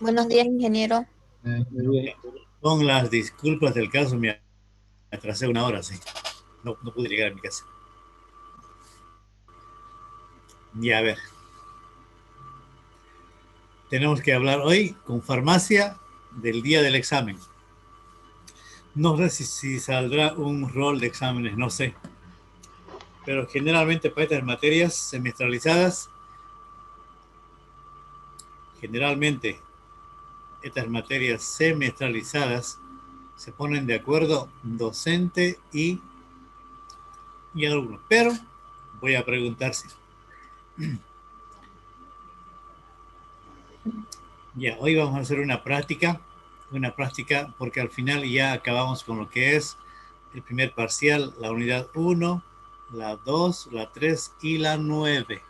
Buenos días, ingeniero. Muy bien. Con las disculpas del caso, me atrasé una hora, sí. No pude llegar a mi casa. Ya, a ver. Tenemos que hablar hoy con farmacia del día del examen. No sé si saldrá un rol de exámenes, no sé. Pero generalmente para estas materias semestralizadas, generalmente estas materias semestralizadas se ponen de acuerdo docente y alumno. Pero voy a preguntar si ya, hoy vamos a hacer una práctica porque al final ya acabamos con lo que es el primer parcial, la unidad 1, la 2, la 3 y la 9.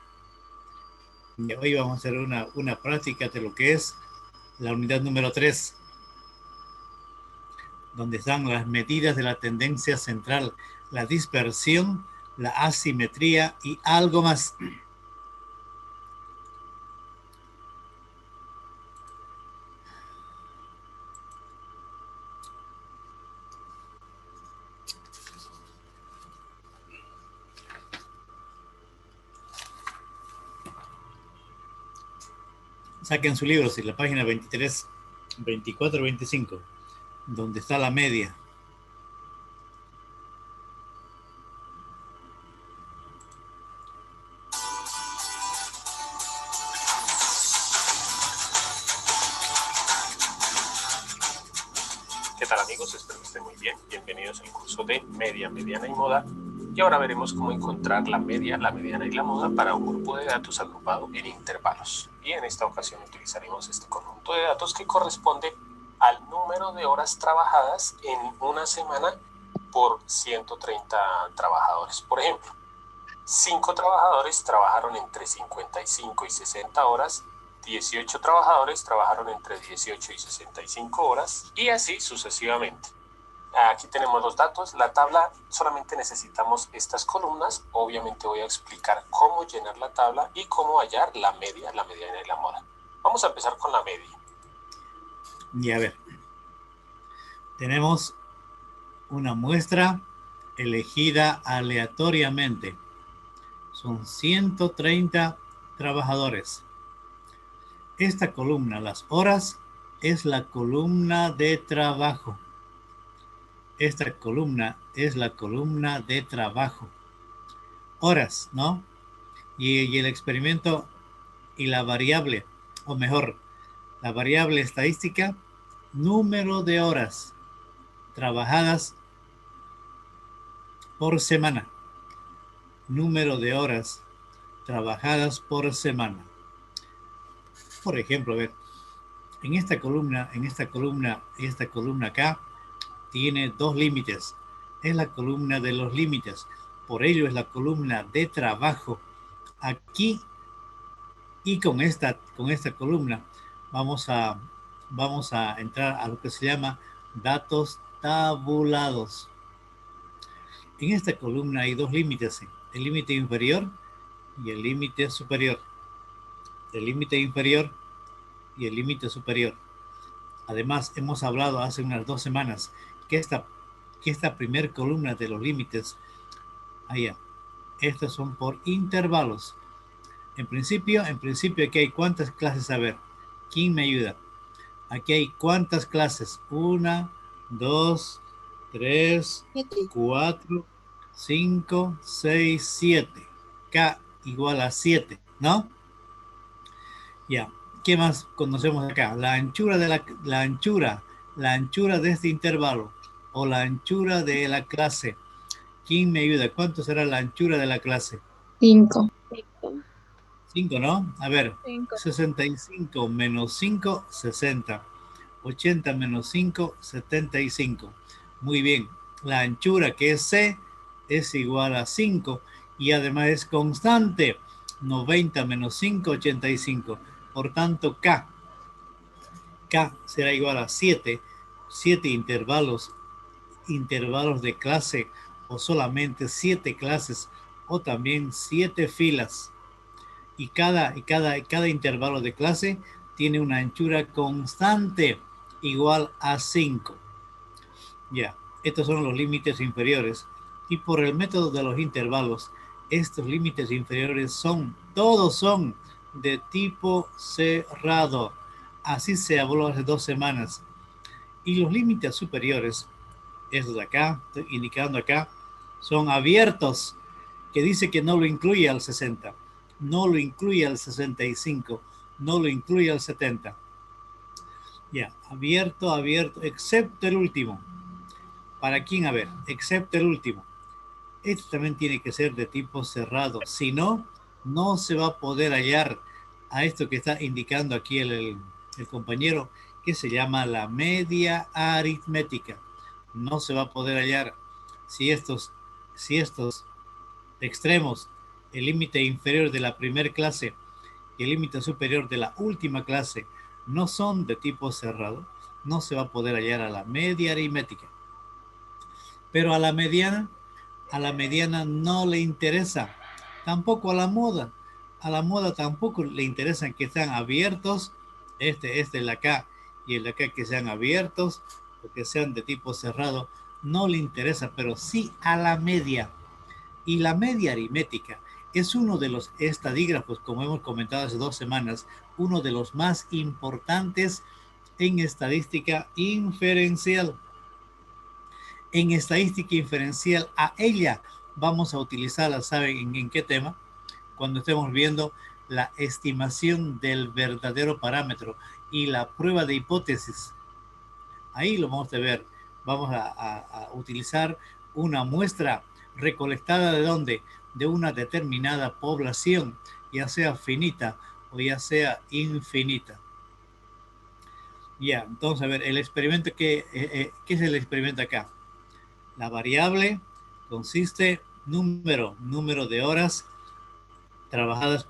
Y hoy vamos a hacer una práctica de lo que es la unidad número 3, donde están las medidas de la tendencia central, la dispersión, la asimetría y algo más. Saquen su libro, si la página 23, 24, 25, donde está la media. ¿Qué tal, amigos? Espero que estén muy bien. Bienvenidos al curso de media, mediana y moda. Y ahora veremos cómo encontrar la media, la mediana y la moda para un grupo de datos agrupado en intervalos. Y en esta ocasión utilizaremos este conjunto de datos que corresponde al número de horas trabajadas en una semana por 130 trabajadores. Por ejemplo, 5 trabajadores trabajaron entre 55 y 60 horas, 18 trabajadores trabajaron entre 18 y 65 horas y así sucesivamente. Aquí tenemos los datos. La tabla solamente necesitamos estas columnas. Obviamente voy a explicar cómo llenar la tabla y cómo hallar la media, la mediana y la moda. Vamos a empezar con la media. Y a ver, tenemos una muestra elegida aleatoriamente. Son 130 trabajadores. Esta columna, las horas, es la columna de trabajo. Esta columna es la columna de trabajo. Horas, ¿no? Y el experimento y la variable, o mejor, la variable estadística, número de horas trabajadas por semana. Número de horas trabajadas por semana. Por ejemplo, a ver, en esta columna y esta columna acá, tiene dos límites. Es la columna de los límites. Por ello es la columna de trabajo. Aquí y con esta columna vamos a entrar a lo que se llama datos tabulados. En esta columna hay dos límites, el límite inferior y el límite superior. El límite inferior y el límite superior. Además, hemos hablado hace unas 2 semanas que esta primer columna de los límites, allá, estos son por intervalos. En principio aquí hay cuántas clases, a ver, ¿quién me ayuda? Aquí hay cuántas clases, 1, 2, 3, 4, 5, 6, 7. K igual a 7, ¿no? Ya. ¿Qué más conocemos acá? La anchura de este intervalo o la anchura de la clase. ¿Quién me ayuda? ¿Cuánto será la anchura de la clase? 5. 5, ¿no? A ver, 65 menos 5, 60. 80 menos 5, 75. Muy bien. La anchura, que es C, es igual a 5 y además es constante. 90 menos 5, 85. Por tanto, K será igual a 7. 7 intervalos de clase o solamente 7 clases o también 7 filas. Y cada intervalo de clase tiene una anchura constante igual a 5. Ya, estos son los límites inferiores. Y por el método de los intervalos, estos límites inferiores todos son de tipo cerrado. Así se habló hace 2 semanas. Y los límites superiores, estos de acá, estoy indicando acá, son abiertos, que dice que no lo incluye al 60, no lo incluye al 65, no lo incluye al 70. Ya, abierto, excepto el último. ¿Para quién? A ver, excepto el último. Este también tiene que ser de tipo cerrado. Si no, no se va a poder hallar a esto que está indicando aquí el compañero, que se llama la media aritmética. No se va a poder hallar si estos extremos, el límite inferior de la primera clase y el límite superior de la última clase, no son de tipo cerrado, no se va a poder hallar a la media aritmética. Pero a la mediana no le interesa, tampoco a la moda tampoco le interesan que sean abiertos, este de acá y el de acá que sean abiertos o que sean de tipo cerrado, no le interesa, pero sí a la media. Y la media aritmética es uno de los estadígrafos, como hemos comentado hace 2 semanas, uno de los más importantes en estadística inferencial. En estadística inferencial, a ella vamos a utilizarla, ¿saben en qué tema? Cuando estemos viendo la estimación del verdadero parámetro y la prueba de hipótesis. Ahí lo vamos a ver. Vamos a utilizar una muestra recolectada ¿de dónde? De una determinada población, ya sea finita o ya sea infinita. Ya, entonces, a ver, el experimento, ¿qué es el experimento acá? La variable consiste número de horas trabajadas,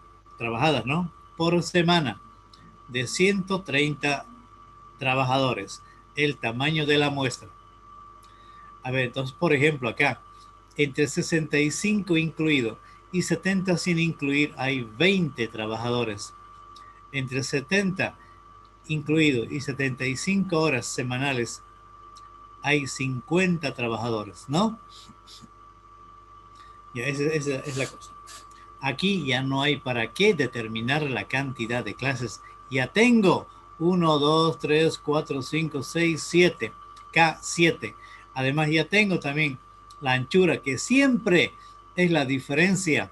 ¿no? Por semana de 130 trabajadores, el tamaño de la muestra. A ver, entonces, por ejemplo, acá, entre 65 incluido y 70 sin incluir, hay 20 trabajadores. Entre 70 incluido y 75 horas semanales, hay 50 trabajadores, ¿no? Ya, esa es la cosa. Aquí ya no hay para qué determinar la cantidad de clases. Ya tengo 1, 2, 3, 4, 5, 6, 7. K7. Además ya tengo también la anchura, que siempre es la diferencia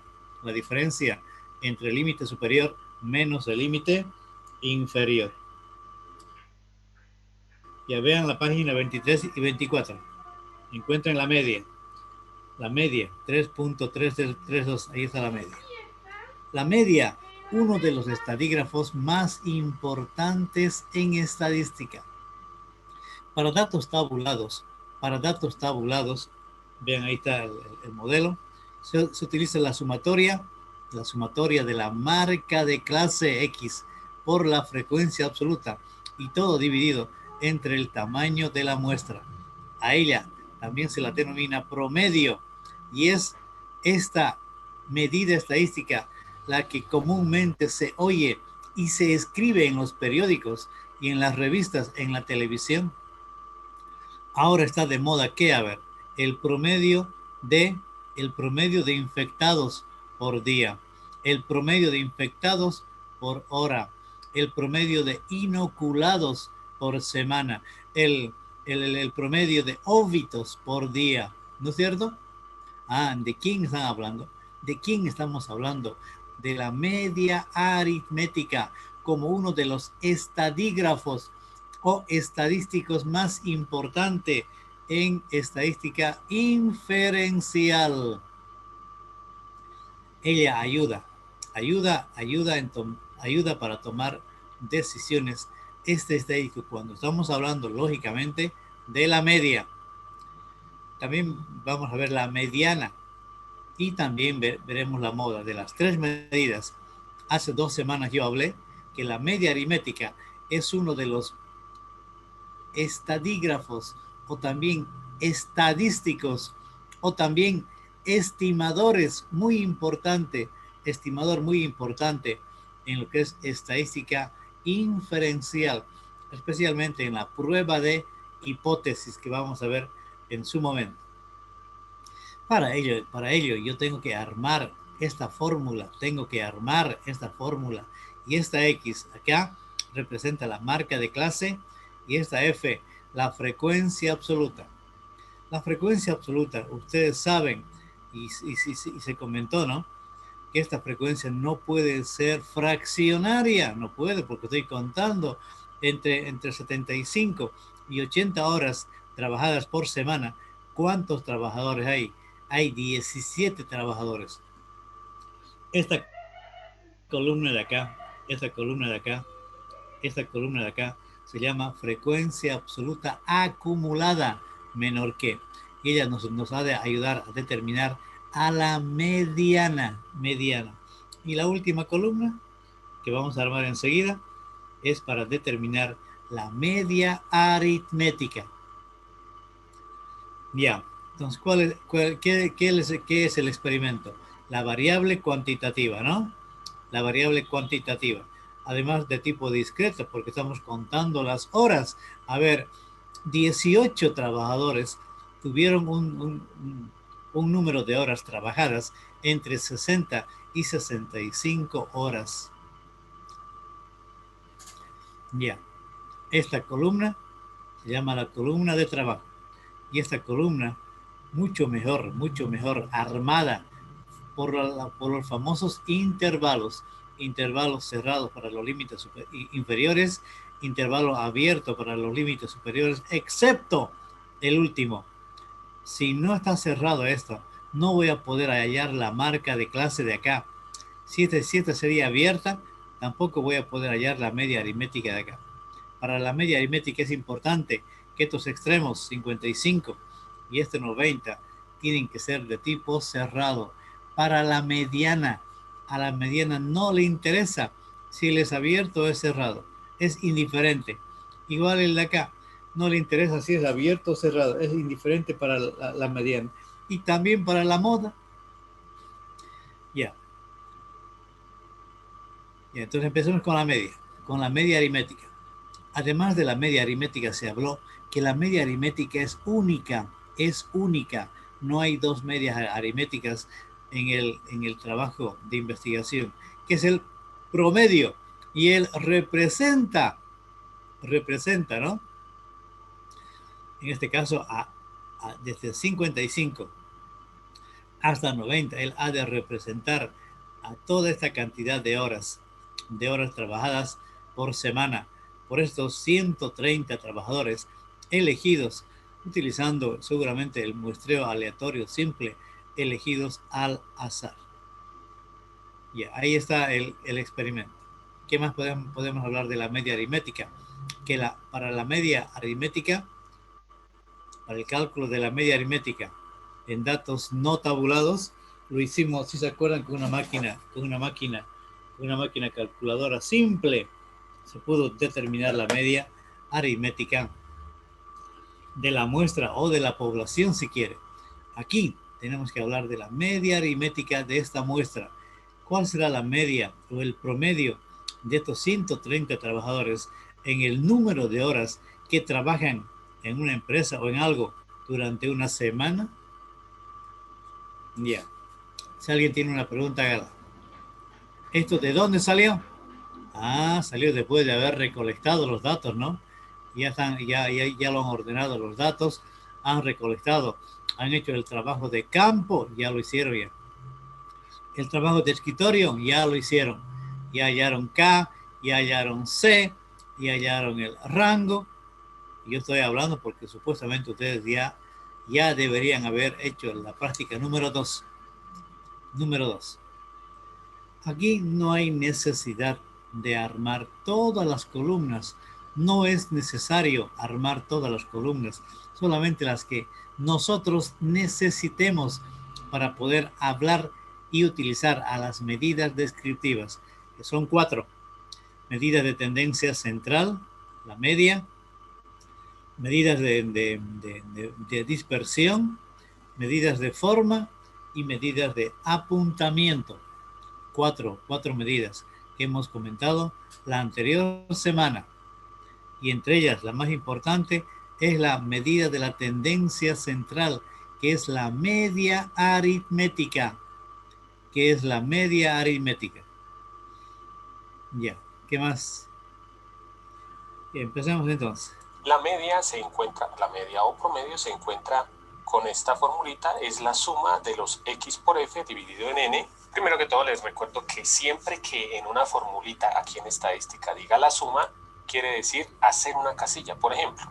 entre el límite superior menos el límite inferior. Ya vean la página 23 y 24. Encuentren la media. La media, 3.332, ahí está la media. La media, uno de los estadígrafos más importantes en estadística. Para datos tabulados, vean ahí está el modelo, se utiliza la sumatoria de la marca de clase X por la frecuencia absoluta y todo dividido entre el tamaño de la muestra. A ella también se la denomina promedio y es esta medida estadística la que comúnmente se oye y se escribe en los periódicos y en las revistas, en la televisión. Ahora está de moda, ¿qué? A ver, el promedio de infectados por día, el promedio de infectados por hora, el promedio de inoculados por semana, el promedio de óbitos por día, ¿no es cierto? ¿De quién están hablando? ¿De quién estamos hablando? De la media aritmética como uno de los estadígrafos o estadísticos más importante en estadística inferencial. Ella ayuda para tomar decisiones estadístico cuando estamos hablando lógicamente de la media. También vamos a ver la mediana y también veremos la moda de las 3 medidas. Hace 2 semanas yo hablé que la media aritmética es uno de los estadígrafos o también estadísticos o también estimador muy importante en lo que es estadística inferencial, especialmente en la prueba de hipótesis que vamos a ver en su momento. Para ello yo tengo que armar esta fórmula, y esta X acá representa la marca de clase y esta F la frecuencia absoluta. La frecuencia absoluta, ustedes saben, y se comentó, ¿no?, que esta frecuencia no puede ser fraccionaria, no puede, porque estoy contando entre 75 y 80 horas trabajadas por semana. ¿Cuántos trabajadores hay? Hay 17 trabajadores. Esta columna de acá, esta columna de acá se llama frecuencia absoluta acumulada menor que. Y ella nos ha de ayudar a determinar a la mediana. Y la última columna que vamos a armar enseguida es para determinar la media aritmética. Ya, entonces, ¿qué es el experimento? La variable cuantitativa, ¿no? La variable cuantitativa. Además de tipo discreto, porque estamos contando las horas. A ver, 18 trabajadores tuvieron un número de horas trabajadas entre 60 y 65 horas. Ya, esta columna se llama la columna de trabajo. Y esta columna, mucho mejor armada por los famosos intervalos cerrados para los límites inferiores, intervalo abierto para los límites superiores, excepto el último. Si no está cerrado esto, no voy a poder hallar la marca de clase de acá. Si esta sería abierta, tampoco voy a poder hallar la media aritmética de acá. Para la media aritmética es importante que estos extremos 55 y este 90 tienen que ser de tipo cerrado. Para la mediana, a la mediana no le interesa si él es abierto o es cerrado, es indiferente. Igual el de acá, no le interesa si es abierto o cerrado, es indiferente para la mediana. Y también para la moda. Ya, entonces empecemos con la media aritmética. Además de la media aritmética, se habló que la media aritmética es única. No hay dos medias aritméticas en el trabajo de investigación, que es el promedio, y él representa, ¿no? En este caso, desde 55 hasta 90, él ha de representar a toda esta cantidad de horas trabajadas por semana, por estos 130 trabajadores elegidos, utilizando seguramente el muestreo aleatorio simple, elegidos al azar. Ya, ahí está el experimento. ¿Qué más podemos hablar de la media aritmética? Que para la media aritmética, para el cálculo de la media aritmética en datos no tabulados, lo hicimos, si se acuerdan, con una máquina calculadora simple. Se pudo determinar la media aritmética de la muestra o de la población, si quiere. Aquí tenemos que hablar de la media aritmética de esta muestra. ¿Cuál será la media o el promedio de estos 130 trabajadores en el número de horas que trabajan en una empresa o en algo durante una semana? Ya. Si alguien tiene una pregunta, hágala. ¿Esto de dónde salió? Salió después de haber recolectado los datos, ¿no? Ya lo han ordenado los datos, han recolectado, han hecho el trabajo de campo, ya lo hicieron ya. El trabajo de escritorio, ya lo hicieron. Ya hallaron K, ya hallaron C, ya hallaron el rango. Yo estoy hablando porque supuestamente ustedes ya deberían haber hecho la práctica número 2. Número 2. Aquí no hay necesidad de armar todas las columnas. No es necesario armar todas las columnas, solamente las que nosotros necesitemos para poder hablar y utilizar a las medidas descriptivas, que son 4. Medidas de tendencia central, la media, medidas de dispersión, medidas de forma y medidas de apuntamiento. Cuatro medidas que hemos comentado la anterior semana. Y entre ellas, la más importante es la medida de la tendencia central, que es la media aritmética. Ya, ¿qué más? Empecemos entonces. La media o promedio se encuentra con esta formulita, es la suma de los x por f dividido en n. Primero que todo les recuerdo que siempre que en una formulita aquí en estadística diga la suma, quiere decir hacer una casilla. Por ejemplo,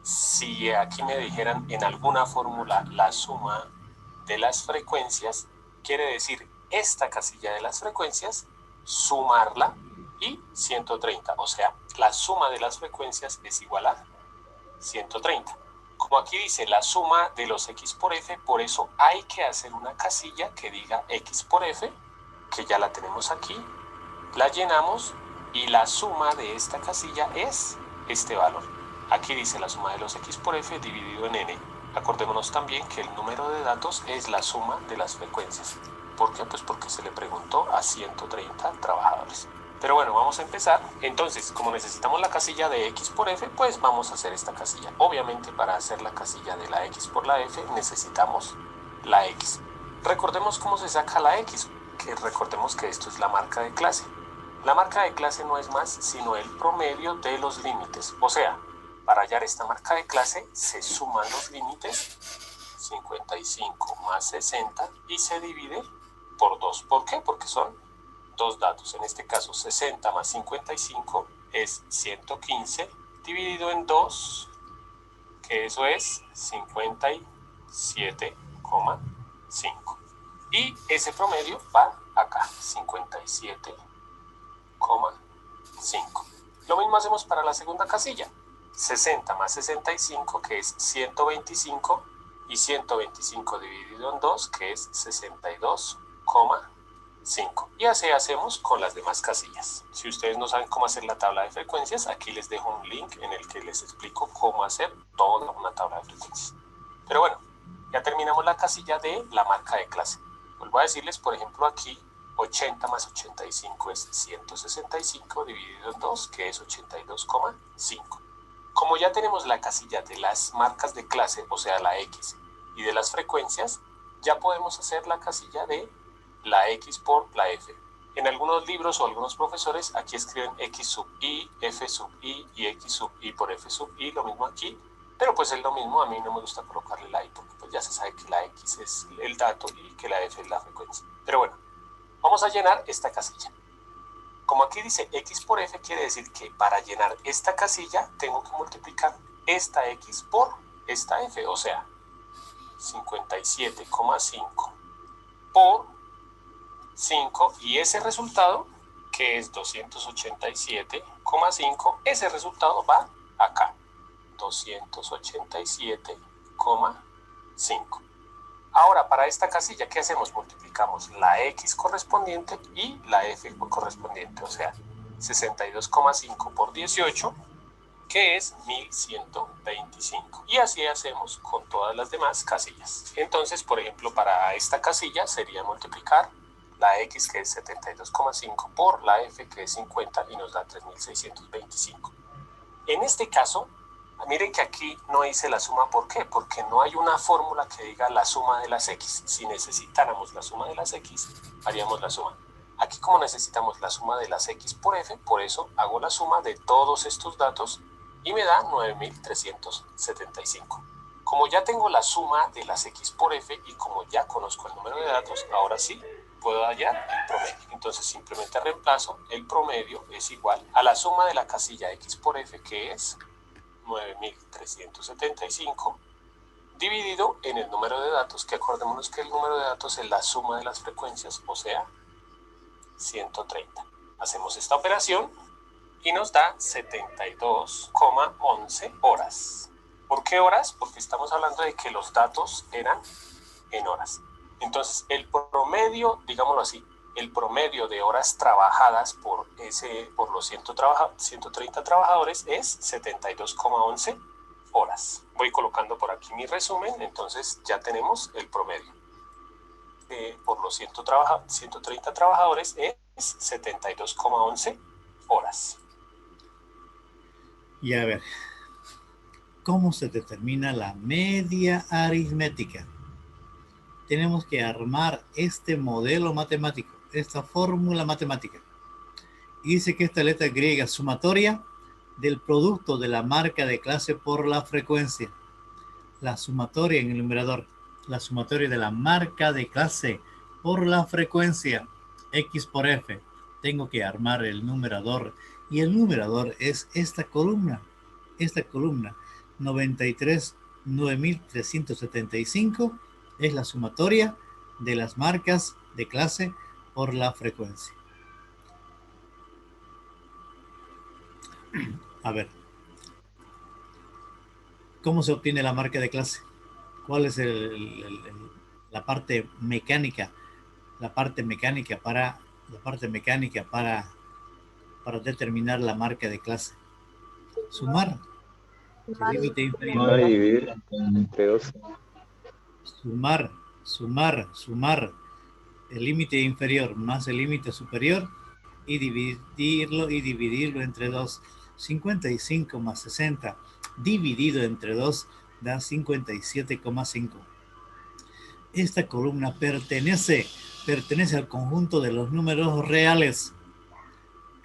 si aquí me dijeran en alguna fórmula la suma de las frecuencias, quiere decir esta casilla de las frecuencias, sumarla y 130. O sea, la suma de las frecuencias es igual a 130. Como aquí dice la suma de los x por f, por eso hay que hacer una casilla que diga x por f, que ya la tenemos aquí, la llenamos y la suma de esta casilla es este valor. Aquí dice la suma de los x por f dividido en n. Acordémonos también que el número de datos es la suma de las frecuencias. ¿Por qué? Pues porque se le preguntó a 130 trabajadores. Pero bueno, vamos a empezar. Entonces, como necesitamos la casilla de x por f, pues vamos a hacer esta casilla. Obviamente, para hacer la casilla de la x por la f, necesitamos la x. Recordemos cómo se saca la x, que recordemos que esto es la marca de clase. La marca de clase no es más sino el promedio de los límites. O sea, para hallar esta marca de clase, se suman los límites, 55 más 60, y se divide por 2. ¿Por qué? Porque son dos datos. En este caso, 60 más 55 es 115, dividido en 2, que eso es 57,5. Y ese promedio va acá, 57,5. Lo mismo hacemos para la segunda casilla. 60 más 65, que es 125, y 125 dividido en 2, que es 62,5. Y así hacemos con las demás casillas. Si ustedes no saben cómo hacer la tabla de frecuencias, aquí les dejo un link en el que les explico cómo hacer toda una tabla de frecuencias. Pero bueno, ya terminamos la casilla de la marca de clase. Vuelvo a decirles, por ejemplo, aquí 80 más 85 es 165 dividido en 2, que es 82,5. Como ya tenemos la casilla de las marcas de clase, o sea, la X, y de las frecuencias, ya podemos hacer la casilla de la X por la F. En algunos libros o algunos profesores aquí escriben X sub I, F sub I y X sub I por F sub I, lo mismo aquí, pero pues es lo mismo. A mí no me gusta colocarle la I porque pues ya se sabe que la X es el dato y que la F es la frecuencia. Pero bueno, vamos a llenar esta casilla. Como aquí dice x por f, quiere decir que para llenar esta casilla tengo que multiplicar esta x por esta f, o sea, 57,5 por 5, y ese resultado, que es 287,5, ese resultado va acá, 287,5. Ahora, para esta casilla, ¿qué hacemos? Multiplicamos la x correspondiente y la f correspondiente, o sea, 62,5 por 18, que es 1125. Y así hacemos con todas las demás casillas. Entonces, por ejemplo, para esta casilla sería multiplicar la x, que es 72,5, por la f, que es 50, y nos da 3625. En este caso, miren que aquí no hice la suma. ¿Por qué? Porque no hay una fórmula que diga la suma de las x. Si necesitáramos la suma de las x, haríamos la suma. Aquí, como necesitamos la suma de las x por f, por eso hago la suma de todos estos datos y me da 9375. Como ya tengo la suma de las x por f y como ya conozco el número de datos, ahora sí puedo hallar el promedio. Entonces simplemente reemplazo. El promedio es igual a la suma de la casilla x por f, que es 9375, dividido en el número de datos, que acordémonos que el número de datos es la suma de las frecuencias, o sea, 130. Hacemos esta operación y nos da 72,11 horas. ¿Por qué horas? Porque estamos hablando de que los datos eran en horas. Entonces, el promedio, digámoslo así, el promedio de horas trabajadas por los 130 trabajadores es 72,11 horas. Voy colocando por aquí mi resumen, entonces ya tenemos el promedio por los 130 trabajadores es es 72,11 horas. Y a ver, ¿cómo se determina la media aritmética? Tenemos que armar este modelo matemático, esta fórmula matemática. Y dice que esta letra griega sumatoria del producto de la marca de clase por la frecuencia. La sumatoria en el numerador, la sumatoria de la marca de clase por la frecuencia, X por F. Tengo que armar el numerador y el numerador es esta columna 93.9375 es la sumatoria de las marcas de clase por la frecuencia. A ver, ¿cómo se obtiene la marca de clase? ¿Cuál es la parte mecánica? La parte mecánica para determinar la marca de clase. Sumar. El límite inferior. Sumar y dividir entre 12. Sumar el límite inferior más el límite superior y dividirlo entre 2. 55 más 60 dividido entre 2 da 57,5. Esta columna pertenece al conjunto de los números reales.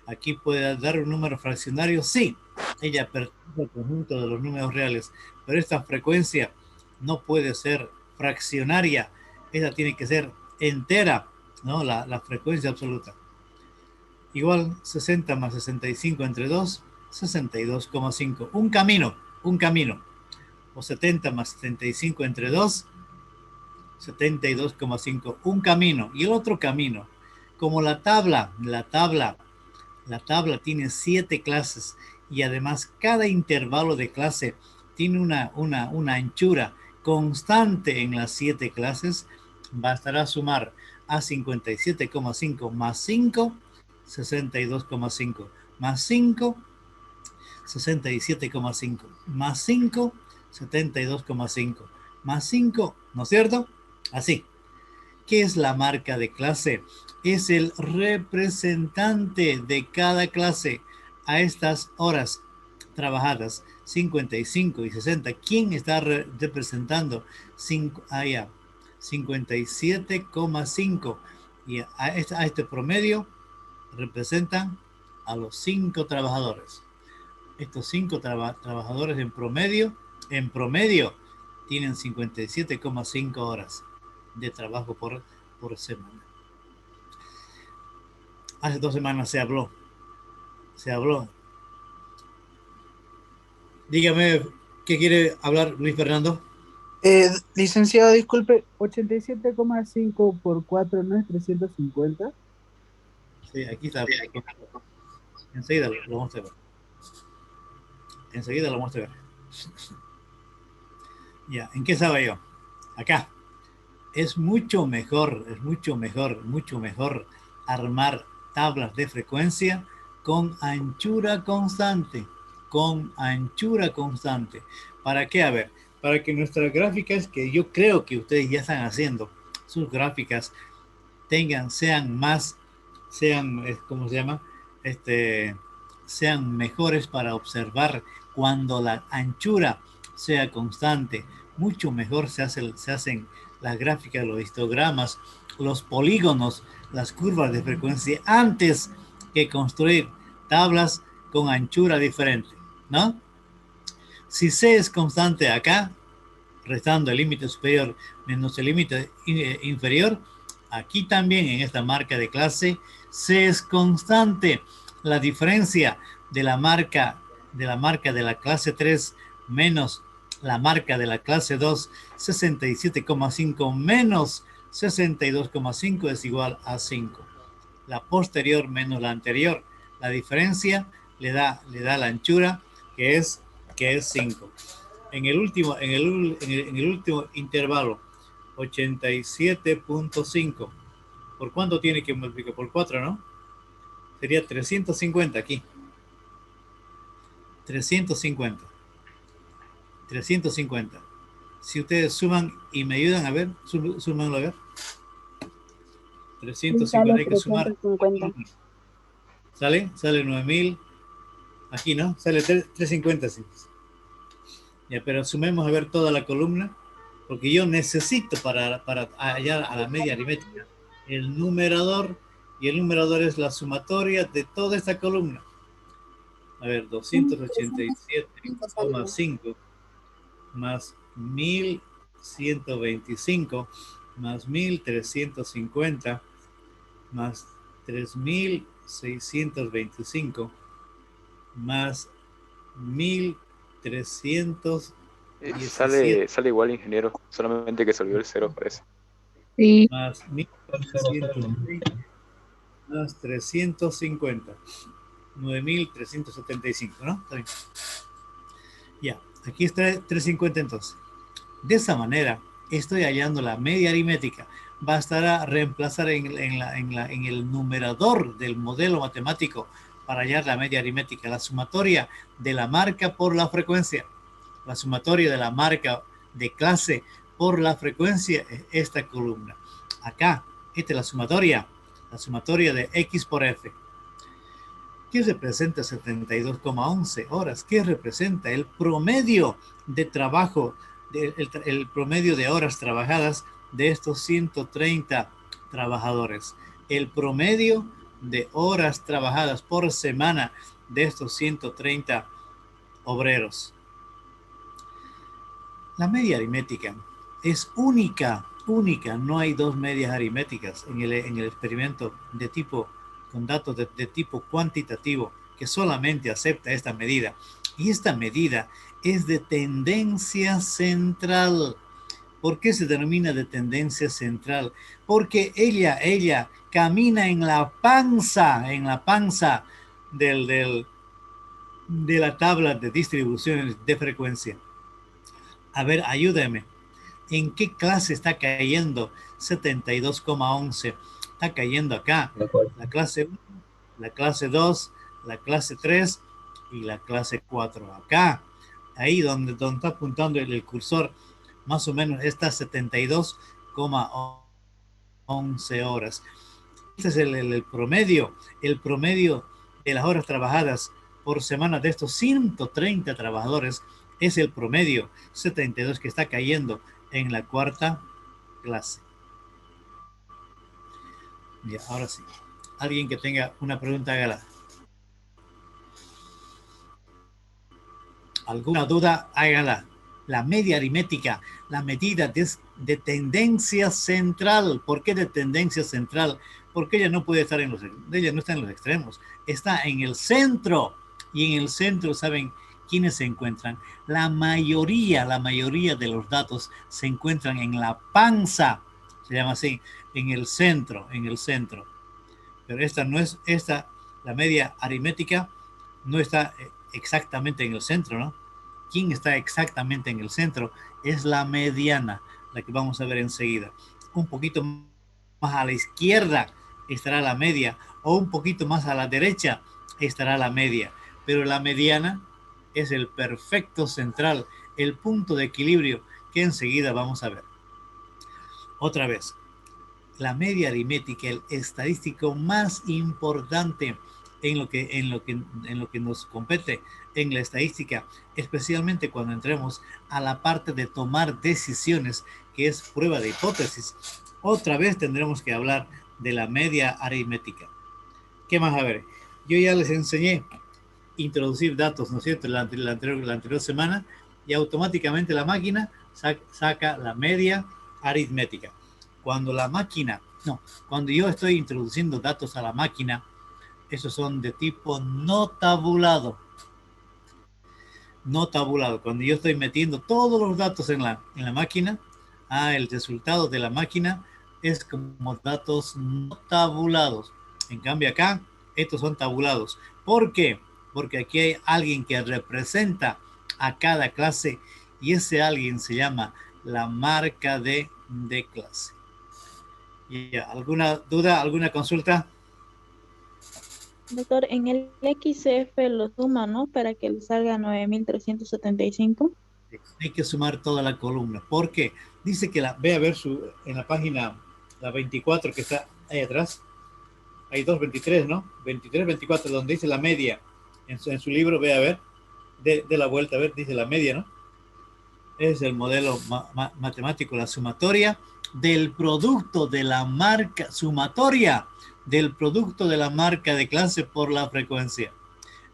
Aquí puede dar un número fraccionario, sí, ella pertenece al conjunto de los números reales, pero esta frecuencia no puede ser fraccionaria, esta tiene que ser entera, ¿no? La frecuencia absoluta. Igual 60 más 65 entre 2, 62,5. Un camino. O 70 más 75 entre 2, 72,5. Un camino. Y el otro camino, como la tabla tiene 7 clases y además cada intervalo de clase tiene una anchura constante en las 7 clases, bastará sumar a 57,5 más 5, 62,5, más 5, 67,5, más 5, 72,5, más 5, ¿no es cierto? Así. ¿Qué es la marca de clase? Es el representante de cada clase a estas horas trabajadas, 55 y 60. ¿Quién está representando? 57,5. Y a este promedio representan a los 5 trabajadores. Estos 5 trabajadores en promedio tienen 57,5 horas de trabajo por semana. Hace 2 semanas se habló. Dígame, ¿qué quiere hablar Luis Fernando? Licenciado, disculpe, 87,5 por 4 no es 350. Sí, aquí está. Enseguida lo vamos a ver. Ya, ¿en qué estaba yo? Acá. Es mucho mejor armar tablas de frecuencia con anchura constante. ¿Para qué? A ver, para que nuestras gráficas, que yo creo que ustedes ya están haciendo, sus gráficas sean mejores para observar cuando la anchura sea constante. Mucho mejor se hacen las gráficas, los histogramas, los polígonos, las curvas de frecuencia antes que construir tablas con anchura diferente, ¿no? Si C es constante acá, restando el límite superior menos el límite inferior, aquí también en esta marca de clase C es constante. La diferencia de la marca de la clase 3 menos la marca de la clase 2, 67,5 menos 62,5 es igual a 5. La posterior menos la anterior. La diferencia le da la anchura que es 5. En el último intervalo, 87.5. ¿Por cuánto tiene que multiplicar? Por 4, ¿no? Sería 350 aquí. 350. Si ustedes suman y me ayudan a ver, súmenlo a ver. 350, hay que sumar. 350. Sale 9000. Aquí, ¿no? Sale 350, sí. Ya, pero sumemos a ver toda la columna, porque yo necesito para hallar a la media aritmética el numerador, y el numerador es la sumatoria de toda esta columna. A ver, 287,5 más 1125 más 1350 más 3625 más 1317 Sale igual, ingeniero. Solamente que se olvidó el cero, parece. Sí. más 1320 más 350. 9375, ¿no? Está bien. Ya, aquí está 350 entonces. De esa manera, estoy hallando la media aritmética. Bastará reemplazar en el numerador del modelo matemático para hallar la media aritmética, la sumatoria de la marca por la frecuencia. La sumatoria de la marca de clase por la frecuencia es esta columna. Acá, esta es la sumatoria de X por F. ¿Qué representa 72,11 horas? ¿Qué representa el promedio de trabajo, el promedio de horas trabajadas de estos 130 trabajadores? El promedio de horas trabajadas por semana de estos 130 obreros. La media aritmética es única, no hay dos medias aritméticas en el experimento de tipo con datos de tipo cuantitativo que solamente acepta esta medida. Y esta medida es de tendencia central. ¿Por qué se denomina de tendencia central? Porque ella camina en la panza de la tabla de distribuciones de frecuencia. A ver, ayúdame. ¿En qué clase está cayendo 72,11? Está cayendo acá. La clase 1, la clase 2, la clase 3 y la clase 4. Acá, ahí donde está apuntando el cursor, más o menos está 72,11 horas. Este es el promedio de las horas trabajadas por semana de estos 130 trabajadores. Es el promedio 72 que está cayendo en la cuarta clase. Ya, ahora sí. Alguien que tenga una pregunta, hágala. ¿Alguna duda? Hágala. La media aritmética, la medida de tendencia central. ¿Por qué de tendencia central? Porque ella no puede estar ella no está en los extremos, está en el centro. Y en el centro, ¿saben quiénes se encuentran? La mayoría de los datos se encuentran en la panza, se llama así, en el centro. Pero la media aritmética no está exactamente en el centro, ¿no? ¿Quién está exactamente en el centro? Es la mediana, la que vamos a ver enseguida. Un poquito más a la izquierda estará la media, o un poquito más a la derecha estará la media. Pero la mediana es el perfecto central, el punto de equilibrio que enseguida vamos a ver. Otra vez, la media aritmética, el estadístico más importante en lo que nos compete en la estadística, especialmente cuando entremos a la parte de tomar decisiones, que es prueba de hipótesis. Otra vez tendremos que hablar de la media aritmética. ¿Qué más? A ver, yo ya les enseñé introducir datos, ¿no es cierto?, la anterior semana, y automáticamente la máquina saca la media aritmética. Cuando yo estoy introduciendo datos a la máquina, esos son de tipo no tabulado. No tabulado. Cuando yo estoy metiendo todos los datos en la máquina, el resultado de la máquina es como datos no tabulados. En cambio acá, estos son tabulados. ¿Por qué? Porque aquí hay alguien que representa a cada clase y ese alguien se llama la marca de clase. ¿Alguna duda, alguna consulta? Doctor, en el XF lo suma, ¿no? Para que le salga 9375. Hay que sumar toda la columna. ¿Por qué? Dice que ve a ver en la página, la 24, que está ahí atrás. Hay 2.23, ¿no? 23, 24, donde dice la media. En su libro, ve a ver, de la vuelta, a ver, dice la media, ¿no? Es el modelo matemático, la sumatoria del producto de la marca, sumatoria del producto de la marca de clase por la frecuencia.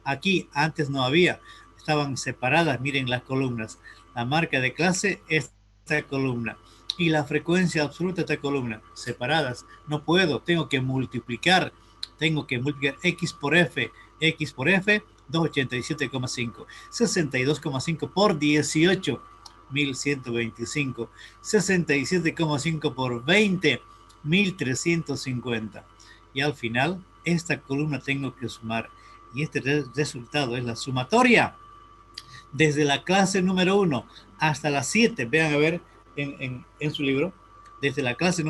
Aquí antes no había, estaban separadas, miren las columnas. La marca de clase, esta columna. Y la frecuencia absoluta, esta columna. Separadas. No puedo, tengo que multiplicar. X por F, 287,5. 62,5 por 18. 1125, 67,5 por 20, 1350. Y al final, esta columna tengo que sumar. Y este resultado es la sumatoria. Desde la clase número 1 hasta la 7, vean a ver en su libro, desde la clase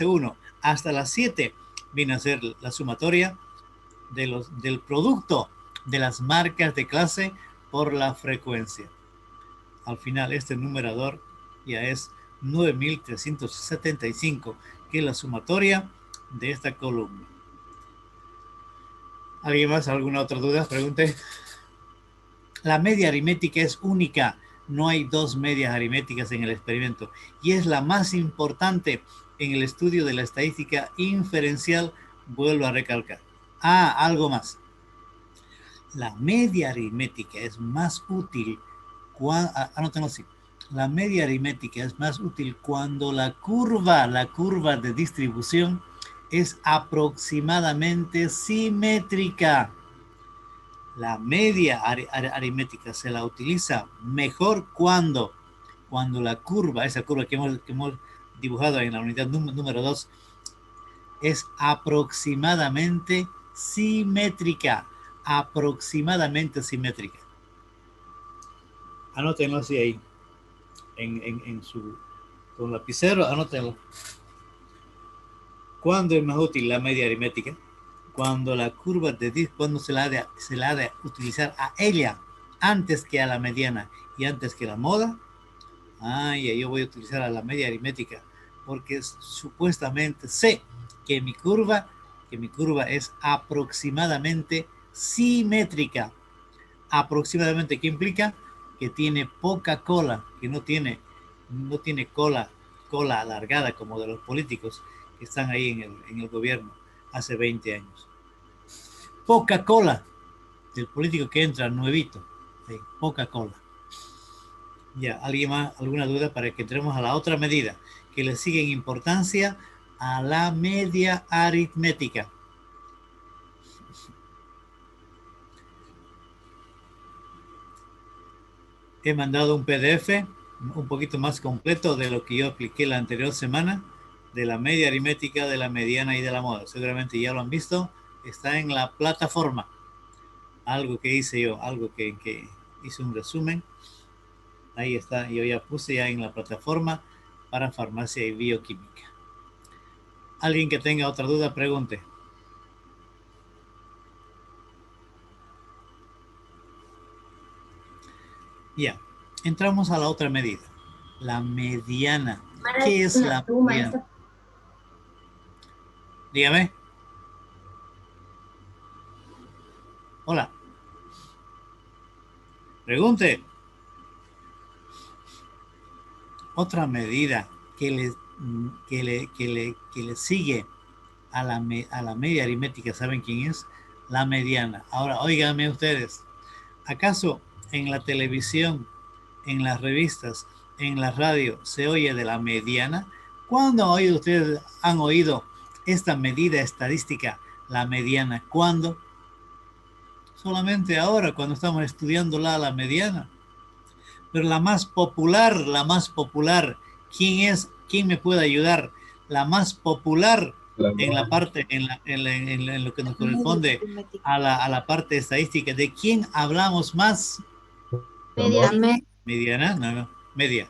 1 hasta la 7, viene a ser la sumatoria del producto de las marcas de clase por la frecuencia. Al final, este numerador ya es 9.375, que es la sumatoria de esta columna. ¿Alguien más? ¿Alguna otra duda? Pregunte. La media aritmética es única. No hay dos medias aritméticas en el experimento. Y es la más importante en el estudio de la estadística inferencial. Vuelvo a recalcar. Algo más. La media aritmética es más útil. Anótenlo así. La media aritmética es más útil cuando la curva de distribución es aproximadamente simétrica. La media aritmética se la utiliza mejor cuando la curva, esa curva que hemos dibujado en la unidad número 2, es aproximadamente simétrica. Aproximadamente simétrica. Anótenlo así ahí, con lapicero, anótenlo. ¿Cuándo es más útil la media aritmética? Cuando la curva cuando se la ha de utilizar a ella antes que a la mediana y antes que la moda. Yo voy a utilizar a la media aritmética porque supuestamente sé que mi curva es aproximadamente simétrica. Aproximadamente, ¿qué implica? Que tiene poca cola, que no tiene cola alargada como de los políticos que están ahí en el gobierno hace 20 años. Poca cola del político que entra nuevito. ¿Sí? Poca cola. Ya, ¿alguien más? ¿Alguna duda para que entremos a la otra medida que le sigue en importancia a la media aritmética? He mandado un PDF un poquito más completo de lo que yo expliqué la anterior semana, de la media aritmética, de la mediana y de la moda. Seguramente ya lo han visto. Está en la plataforma. Algo que hice yo, algo que hice un resumen. Ahí está. Yo ya puse ya en la plataforma para farmacia y bioquímica. Alguien que tenga otra duda, pregunte. Ya, entramos a la otra medida, la mediana. ¿Qué es la mediana? Dígame. Hola. Pregunte. Otra medida que le sigue a la media aritmética, ¿saben quién es? La mediana. Ahora, óiganme ustedes. ¿Acaso en la televisión, en las revistas, en la radio se oye de la mediana? ¿Cuándo ustedes han oído esta medida estadística, la mediana? ¿Cuándo? Solamente ahora, cuando estamos estudiando la mediana. Pero la más popular, ¿quién es? ¿Quién me puede ayudar? La más popular en la parte, en lo que nos corresponde a la parte estadística. ¿De quién hablamos más? Mediana, no, media.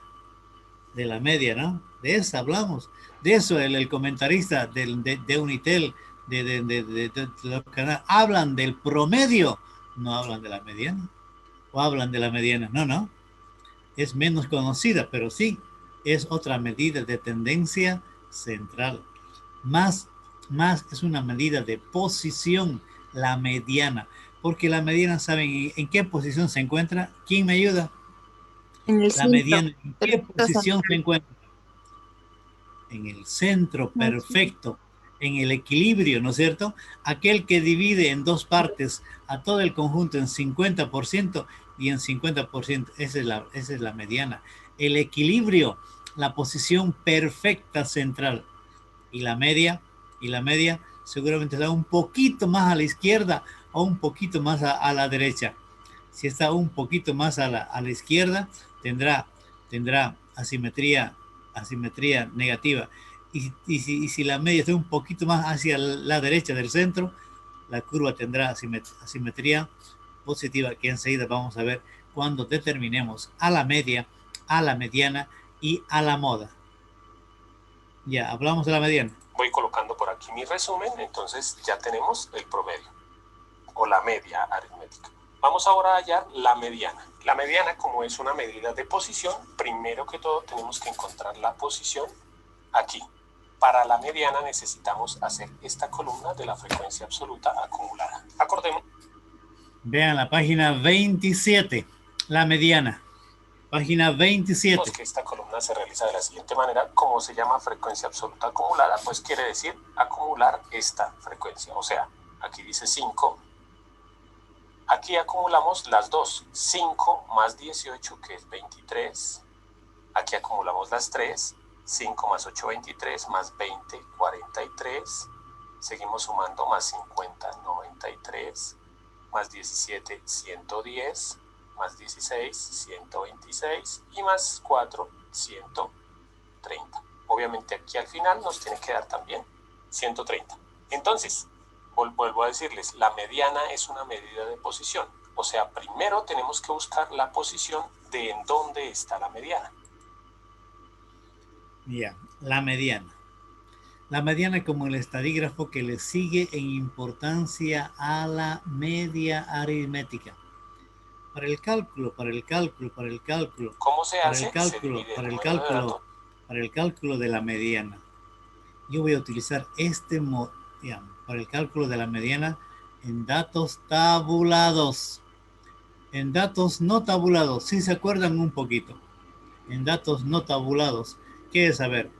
De la media, ¿no? De esa hablamos. De eso el comentarista de Unitel, de los canales, hablan del promedio, no hablan de la mediana. O hablan de la mediana, no. Es menos conocida, pero sí, es otra medida de tendencia central. más es una medida de posición, la mediana, porque la mediana, ¿saben en qué posición se encuentra? ¿Quién me ayuda? En el La centro. mediana, ¿en qué Perfecto, posición se central. encuentra? En el centro Muy bien. perfecto, en el equilibrio, ¿no es cierto? Aquel que divide en dos partes a todo el conjunto en 50% y en 50%, esa es la mediana. El equilibrio, la posición perfecta central. Y la media seguramente está un poquito más a la izquierda o un poquito más a la derecha. Si está un poquito más a la izquierda, tendrá asimetría negativa. Y si la media está un poquito más hacia la derecha del centro, la curva tendrá asimetría positiva, que enseguida vamos a ver cuando determinemos a la media, a la mediana y a la moda. Ya, hablamos de la mediana. Voy colocando por aquí mi resumen, entonces ya tenemos el promedio o la media aritmética. Vamos ahora a hallar la mediana. La mediana, como es una medida de posición, primero que todo tenemos que encontrar la posición aquí. Para la mediana necesitamos hacer esta columna de la frecuencia absoluta acumulada. Acordemos. Vean la página 27, la mediana. Página 27. Que esta columna se realiza de la siguiente manera. Como se llama frecuencia absoluta acumulada, pues quiere decir acumular esta frecuencia. O sea, aquí dice 5. Aquí acumulamos las dos. 5 más 18, que es 23. Aquí acumulamos las 3. 5 más 8, 23, más 20, 43. Seguimos sumando, más 50, 93. Más 17, 110. Más 16, 126. Y más 4, 130. Obviamente aquí al final nos tiene que dar también 130. Entonces, vuelvo a decirles, la mediana es una medida de posición. O sea, primero tenemos que buscar la posición de en dónde está la mediana. Ya, la mediana. La mediana como el estadígrafo que le sigue en importancia a la media aritmética. Para el cálculo. ¿Cómo se hace? Para el cálculo de la mediana. Yo voy a utilizar para el cálculo de la mediana en datos tabulados. En datos no tabulados, si se acuerdan un poquito. En datos no tabulados, ¿qué es saber?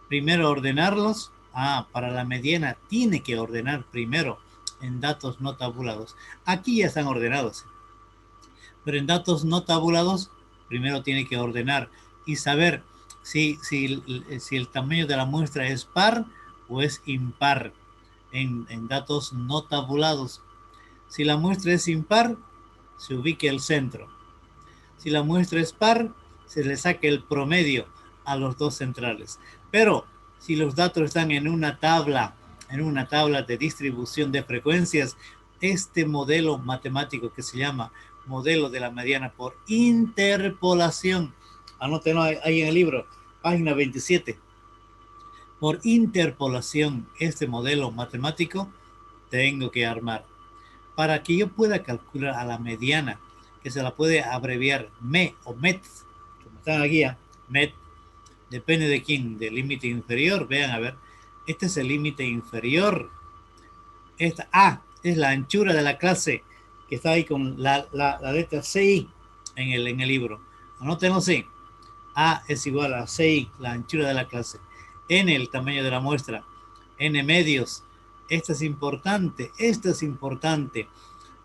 Primero ordenarlos. Para la mediana tiene que ordenar primero en datos no tabulados. Aquí ya están ordenados. Pero en datos no tabulados, primero tiene que ordenar y saber si el tamaño de la muestra es par o es impar en datos no tabulados. Si la muestra es impar, se ubique el centro. Si la muestra es par, se le saque el promedio a los dos centrales. Pero si los datos están en una tabla de distribución de frecuencias, este modelo matemático que se llama modelo de la mediana por interpolación, anótenlo ahí en el libro, página 27. Por interpolación, este modelo matemático tengo que armar para que yo pueda calcular a la mediana, que se la puede abreviar MET, como está en la guía, MET, depende de quién, del límite inferior. Vean, a ver, este es el límite inferior. Esta A es la anchura de la clase, que está ahí con la letra CI en el libro. Anótenlo así. A es igual a CI, la anchura de la clase. N, el tamaño de la muestra. N medios. Esto es importante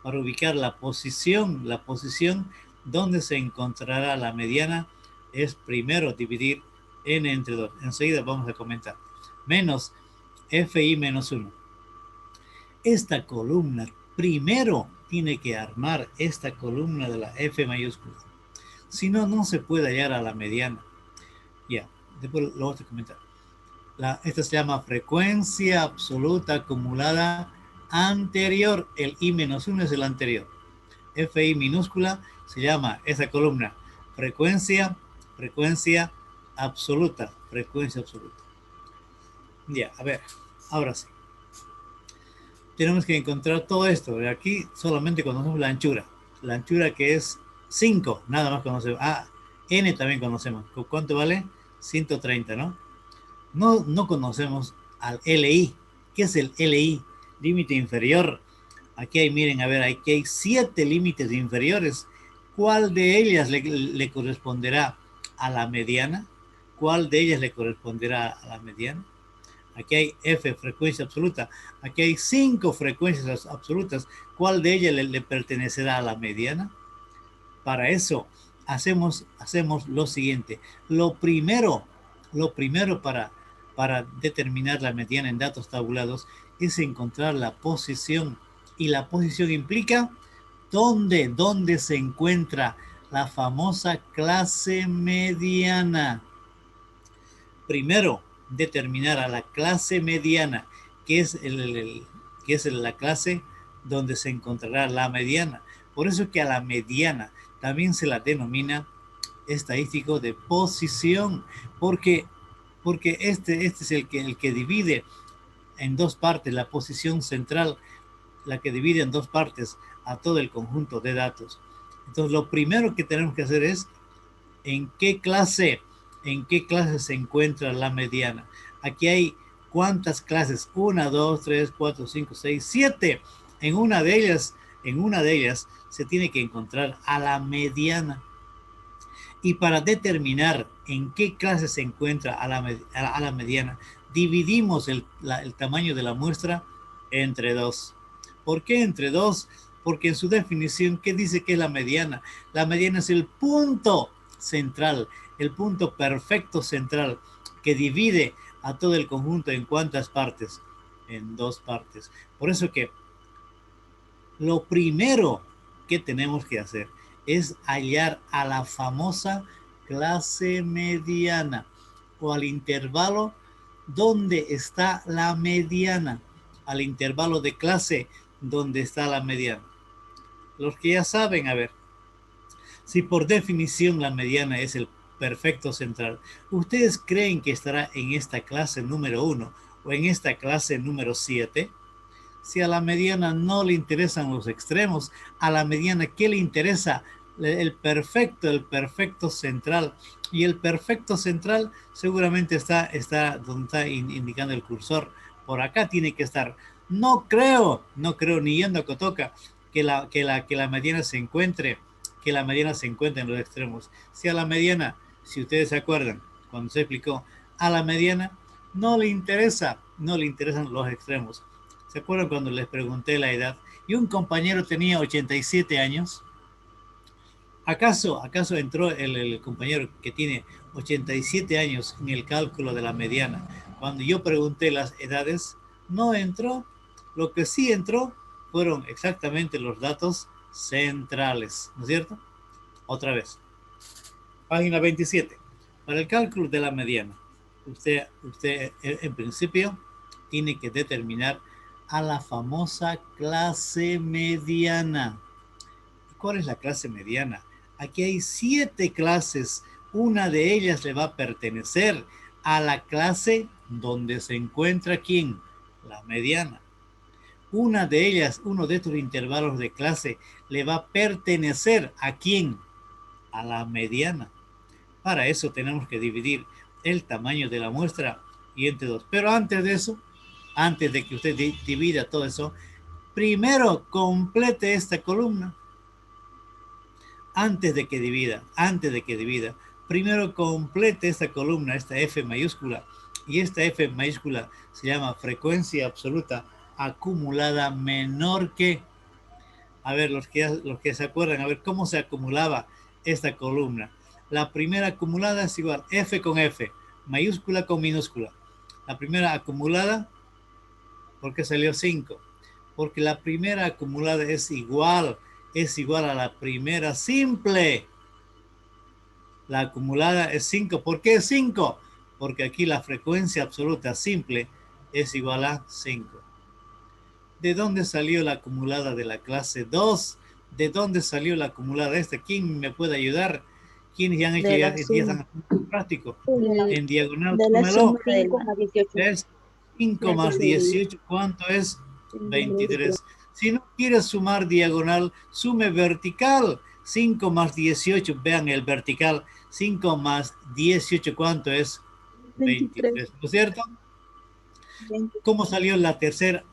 para ubicar la posición donde se encontrará la mediana. Es primero dividir N entre 2. Enseguida vamos a comentar. Menos FI menos 1. Esta columna primero tiene que armar esta columna de la F mayúscula. Si no, no se puede hallar a la mediana. Ya, después lo vamos a comentar. Esta se llama frecuencia absoluta acumulada anterior. El I menos 1 es el anterior. FI minúscula se llama esa columna frecuencia absoluta. Ya, a ver, ahora sí. Tenemos que encontrar todo esto. De aquí solamente conocemos la anchura. La anchura que es 5, nada más conocemos. N también conocemos. ¿Cuánto vale? 130, ¿no? No conocemos al LI. ¿Qué es el LI? Límite inferior. Aquí hay, miren, a ver, aquí hay 7 límites inferiores. ¿Cuál de ellas le corresponderá a la mediana? ¿Cuál de ellas le corresponderá a la mediana? Aquí hay F, frecuencia absoluta. Aquí hay 5 frecuencias absolutas. ¿Cuál de ellas le pertenecerá a la mediana? Para eso hacemos lo siguiente. Lo primero para determinar la mediana en datos tabulados es encontrar la posición. Y la posición implica dónde se encuentra la famosa clase mediana. Primero, determinar a la clase mediana, que es la clase donde se encontrará la mediana. Por eso que a la mediana también se la denomina estadístico de posición, porque este es el que divide en dos partes la posición central, la que divide en dos partes a todo el conjunto de datos. Entonces, lo primero que tenemos que hacer es en qué clase se encuentra la mediana. Aquí hay ¿cuántas clases? 1, 2, 3, 4, 5, 6, 7. En una de ellas se tiene que encontrar a la mediana. Y para determinar en qué clase se encuentra a la mediana, dividimos el tamaño de la muestra entre 2. ¿Por qué entre 2? Porque en su definición, ¿qué dice que es la mediana? La mediana es el punto central, el punto perfecto central que divide a todo el conjunto en ¿cuántas partes? En 2 partes. Por eso que lo primero que tenemos que hacer es hallar a la famosa clase mediana o al intervalo donde está la mediana, al intervalo de clase donde está la mediana. Los que ya saben, a ver, si por definición la mediana es el perfecto central, ¿ustedes creen que estará en esta clase número 1 o en esta clase número 7? Si a la mediana no le interesan los extremos, a la mediana, ¿qué le interesa? El perfecto central. Y el perfecto central seguramente está donde está indicando el cursor. Por acá tiene que estar. No creo ni yendo a Cotoca que la mediana se encuentre en los extremos. Si a la mediana, si ustedes se acuerdan, cuando se explicó, a la mediana no le interesan los extremos. ¿Se acuerdan cuando les pregunté la edad? Y un compañero tenía 87 años. ¿Acaso entró el compañero que tiene 87 años en el cálculo de la mediana? Cuando yo pregunté las edades, no entró. Lo que sí entró fueron exactamente los datos centrales, ¿no es cierto? Otra vez. Página 27. Para el cálculo de la mediana, usted en principio tiene que determinar a la famosa clase mediana. ¿Cuál es la clase mediana? Aquí hay 7 clases. Una de ellas le va a pertenecer a la clase donde se encuentra ¿quién? La mediana. Una de ellas, uno de estos intervalos de clase, le va a pertenecer ¿a quién? A la mediana. Para eso tenemos que dividir el tamaño de la muestra y entre 2. Pero antes de eso, antes de que usted divida todo eso, primero complete esta columna. Antes de que divida, primero complete esta columna, esta F mayúscula. Y esta F mayúscula se llama frecuencia absoluta acumulada menor que. A ver, los que se acuerdan, a ver cómo se acumulaba esta columna. La primera acumulada es igual F con F, mayúscula con minúscula. La primera acumulada, ¿por qué salió 5? Porque la primera acumulada es igual a la primera simple. La acumulada es 5. ¿Por qué es 5? Porque aquí la frecuencia absoluta simple es igual a 5. ¿De dónde salió la acumulada de la clase 2? ¿De dónde salió la acumulada esta? ¿Quién me puede ayudar? ¿Quiénes ya han hecho ya están práctico? En diagonal, súmelo. 5 más 18, ¿cuánto es? 23. Si no quieres sumar diagonal, sume vertical. 5 más 18, vean el vertical. 5 más 18, ¿cuánto es? 23. ¿No es cierto? ¿Cómo salió la tercera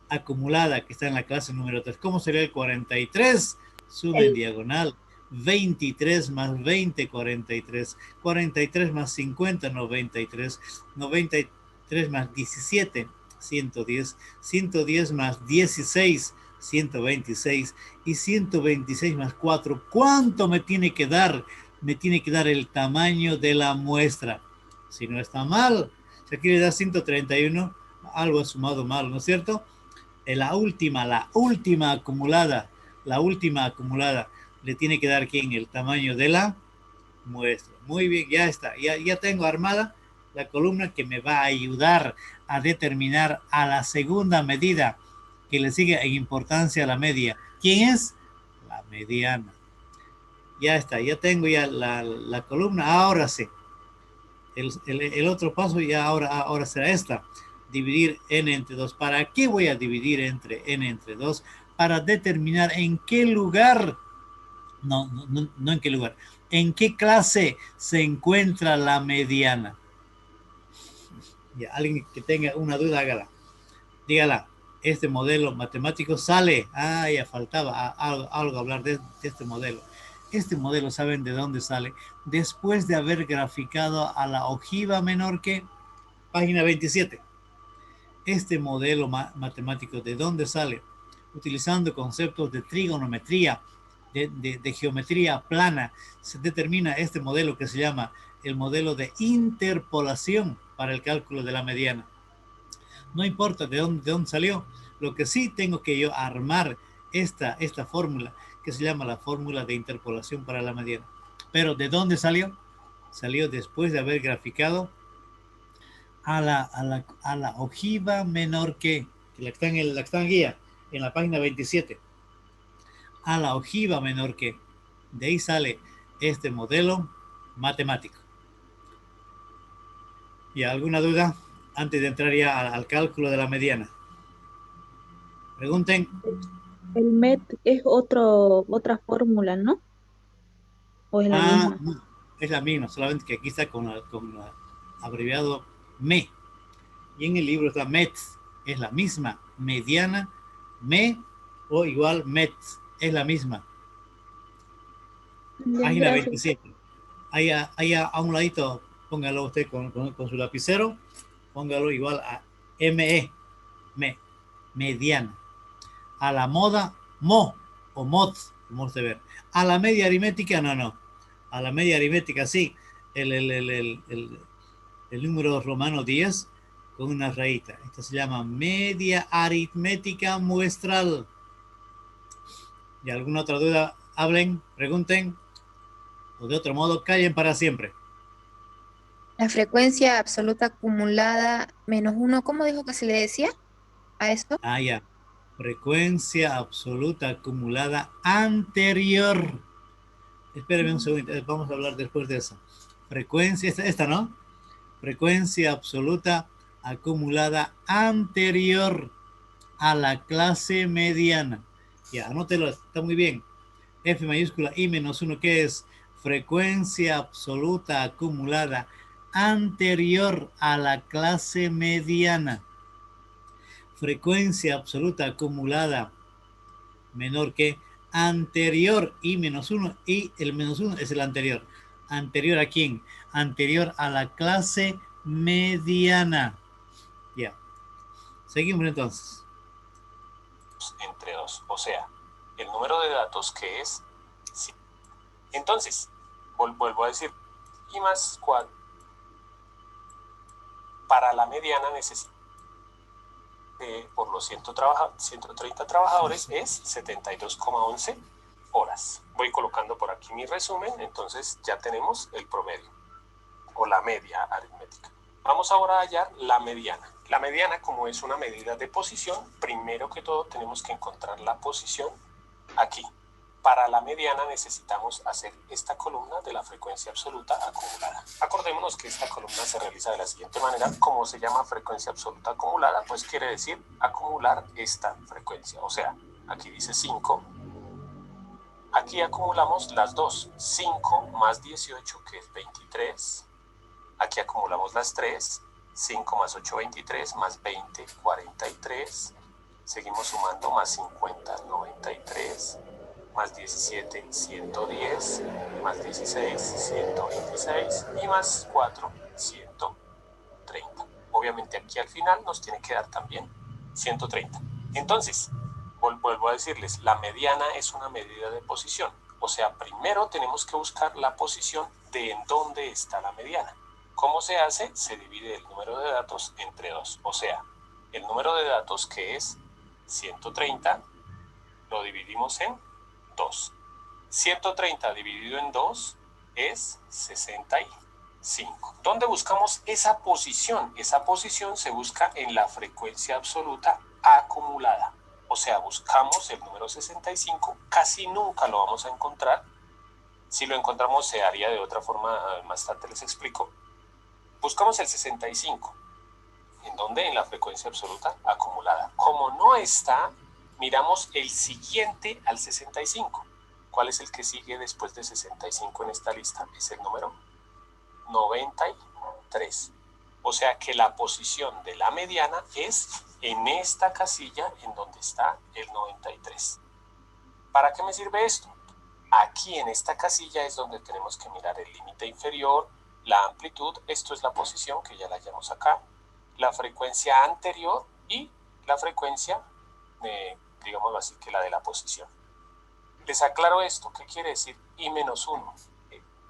acumulada que está en la clase número 3? ¿Cómo sería el 43? Suma en diagonal. 23 más 20, 43. 43 más 50, 93. 93 más 17, 110. 110 más 16, 126. Y 126 más 4. ¿Cuánto me tiene que dar? Me tiene que dar el tamaño de la muestra. Si no está mal, si aquí le da 131, algo ha sumado mal, ¿no es cierto? La última acumulada, le tiene que dar ¿quién? El tamaño de la muestra. Muy bien, ya está. Ya tengo armada la columna que me va a ayudar a determinar a la segunda medida que le sigue en importancia a la media. ¿Quién es? La mediana. Ya está, ya tengo ya la columna. Ahora sí. El otro paso ya ahora será esta. Dividir n entre 2. ¿Para qué voy a dividir n entre 2? Para determinar en qué lugar, no en qué lugar, en qué clase se encuentra la mediana. Ya, alguien que tenga una duda, hágala. Dígala. Este modelo matemático sale. Ya faltaba algo hablar de este modelo. Este modelo, ¿saben de dónde sale? Después de haber graficado a la ojiva menor que página 27. Este modelo matemático, ¿de dónde sale? Utilizando conceptos de trigonometría, de geometría plana, se determina este modelo que se llama el modelo de interpolación para el cálculo de la mediana. No importa de dónde salió, lo que sí tengo que yo armar esta fórmula que se llama la fórmula de interpolación para la mediana. Pero ¿de dónde salió? Salió después de haber graficado a la ojiva menor que la que está en guía, en la página 27. A la ojiva menor que. De ahí sale este modelo matemático. ¿Y alguna duda antes de entrar ya al cálculo de la mediana? Pregunten. El MET es otra fórmula, ¿no? ¿O es la misma? No, es la misma, solamente que aquí está con el abreviado ME. Y en el libro está MET, es la misma. Mediana, ME o igual MET, es la misma. Bien, Página gracias. 27. Ahí a un ladito, póngalo usted con su lapicero, póngalo igual a ME, mediana. A la moda, MO o MOD, como usted ve. A la media aritmética, no. A la media aritmética, sí. El número romano 10 con una rayita. Esto se llama media aritmética muestral. ¿Y alguna otra duda? Hablen, pregunten. O de otro modo, callen para siempre. La frecuencia absoluta acumulada menos 1, ¿cómo dijo que se le decía a esto? Ya. Frecuencia absoluta acumulada anterior. Espérenme un segundo, vamos a hablar después de eso. Frecuencia, esta ¿no? Frecuencia absoluta acumulada anterior a la clase mediana. Ya, anótelo, está muy bien. F mayúscula I menos 1, ¿qué es? Frecuencia absoluta acumulada anterior a la clase mediana. Frecuencia absoluta acumulada menor que anterior I menos 1, y el menos 1 es el anterior. ¿Anterior a quién? Anterior a la clase mediana. Ya. Seguimos entonces. Entre 2, o sea, el número de datos que es 5. Entonces, vuelvo a decir, I más 4. Para la mediana necesita por los 130 trabajadores es 72,11 horas. Voy colocando por aquí mi resumen, entonces ya tenemos el promedio o la media aritmética. Vamos ahora a hallar la mediana. La mediana, como es una medida de posición, primero que todo tenemos que encontrar la posición aquí. Para la mediana necesitamos hacer esta columna de la frecuencia absoluta acumulada. Acordémonos que esta columna se realiza de la siguiente manera. Como se llama frecuencia absoluta acumulada, pues quiere decir acumular esta frecuencia. O sea, aquí dice 5. Aquí acumulamos las dos. 5 más 18, que es 23. Aquí acumulamos las 3. 5 más 8, 23, más 20, 43. Seguimos sumando, más 50, 93, más 17, 110, más 16, 126 y más 4, 130. Obviamente aquí al final nos tiene que dar también 130. Entonces, vuelvo a decirles, la mediana es una medida de posición. O sea, primero tenemos que buscar la posición de en dónde está la mediana. ¿Cómo se hace? Se divide el número de datos entre 2. O sea, el número de datos, que es 130, lo dividimos en 2. 130 dividido en 2 es 65. ¿Dónde buscamos esa posición? Esa posición se busca en la frecuencia absoluta acumulada. O sea, buscamos el número 65, casi nunca lo vamos a encontrar. Si lo encontramos se haría de otra forma, más tarde les explico. Buscamos el 65. ¿En dónde? En la frecuencia absoluta acumulada. Como no está, miramos el siguiente al 65. ¿Cuál es el que sigue después de 65 en esta lista? Es el número 93. O sea que la posición de la mediana es en esta casilla en donde está el 93. ¿Para qué me sirve esto? Aquí en esta casilla es donde tenemos que mirar el límite inferior, la amplitud, esto es la posición que ya la hallamos acá, la frecuencia anterior y la frecuencia, digámoslo así, que la de la posición. Les aclaro esto, ¿qué quiere decir I menos 1?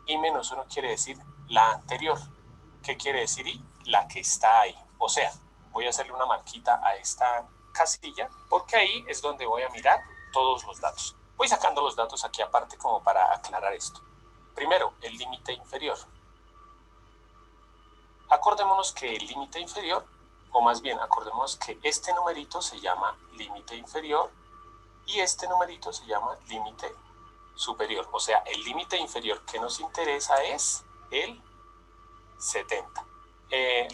I menos 1 quiere decir la anterior. ¿Qué quiere decir I? La que está ahí. O sea, voy a hacerle una marquita a esta casilla porque ahí es donde voy a mirar todos los datos. Voy sacando los datos aquí aparte como para aclarar esto. Primero, el límite inferior. Acordémonos que el límite inferior, o más bien acordémonos que este numerito se llama límite inferior y este numerito se llama límite superior. O sea, el límite inferior que nos interesa es el 70.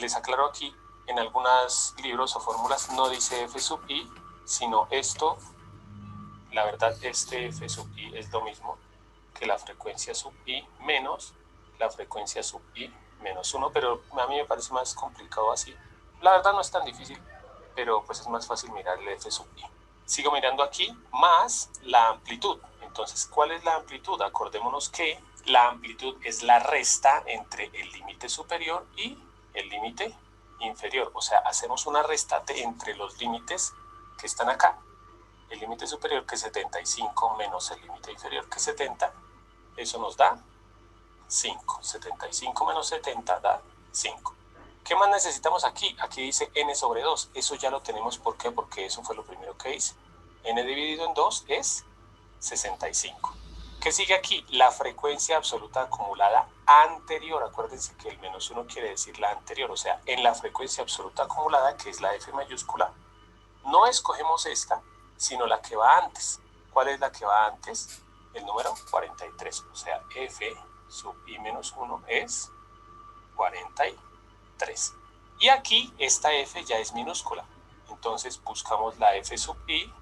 Les aclaro aquí, en algunos libros o fórmulas no dice f sub i, sino esto, la verdad, este f sub i es lo mismo que la frecuencia sub i menos la frecuencia sub i menos 1, pero a mí me parece más complicado así. La verdad no es tan difícil, pero pues es más fácil mirar el f sub i. Sigo mirando aquí, más la amplitud. Entonces, ¿cuál es la amplitud? Acordémonos que la amplitud es la resta entre el límite superior y el límite inferior. O sea, hacemos una restate entre los límites que están acá. El límite superior, que es 75, menos el límite inferior, que es 70. Eso nos da 5. 75 menos 70 da 5. ¿Qué más necesitamos aquí? Aquí dice n sobre 2. Eso ya lo tenemos. ¿Por qué? Porque eso fue lo primero que hice. N dividido en 2 es 65. ¿Qué sigue aquí? La frecuencia absoluta acumulada anterior. Acuérdense que el menos 1 quiere decir la anterior. O sea, en la frecuencia absoluta acumulada, que es la F mayúscula, no escogemos esta, sino la que va antes. ¿Cuál es la que va antes? El número 43. O sea, F sub i menos 1 es 43. Y aquí esta F ya es minúscula. Entonces buscamos la F sub i.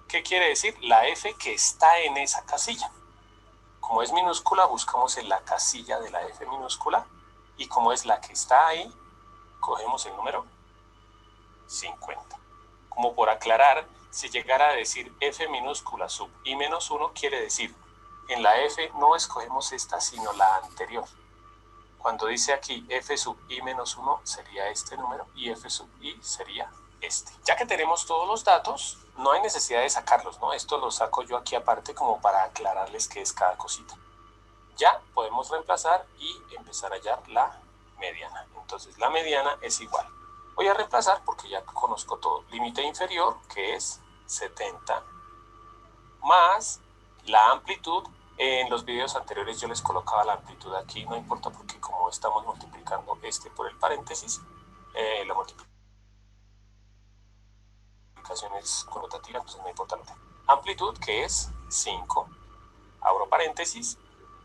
¿Qué quiere decir? La F que está en esa casilla. Como es minúscula, buscamos en la casilla de la F minúscula. Y como es la que está ahí, cogemos el número 50. Como por aclarar, si llegara a decir F minúscula sub i menos 1, quiere decir, en la F no escogemos esta, sino la anterior. Cuando dice aquí F sub i menos 1, sería este número, y F sub i sería este. Ya que tenemos todos los datos, no hay necesidad de sacarlos, ¿no? Esto lo saco yo aquí aparte como para aclararles qué es cada cosita. Ya podemos reemplazar y empezar a hallar la mediana. Entonces la mediana es igual. Voy a reemplazar porque ya conozco todo. Límite inferior, que es 70, más la amplitud. En los videos anteriores yo les colocaba la amplitud aquí, no importa porque como estamos multiplicando este por el paréntesis, la multiplicación es connotativa, entonces no importa. Amplitud, que es 5, abro paréntesis,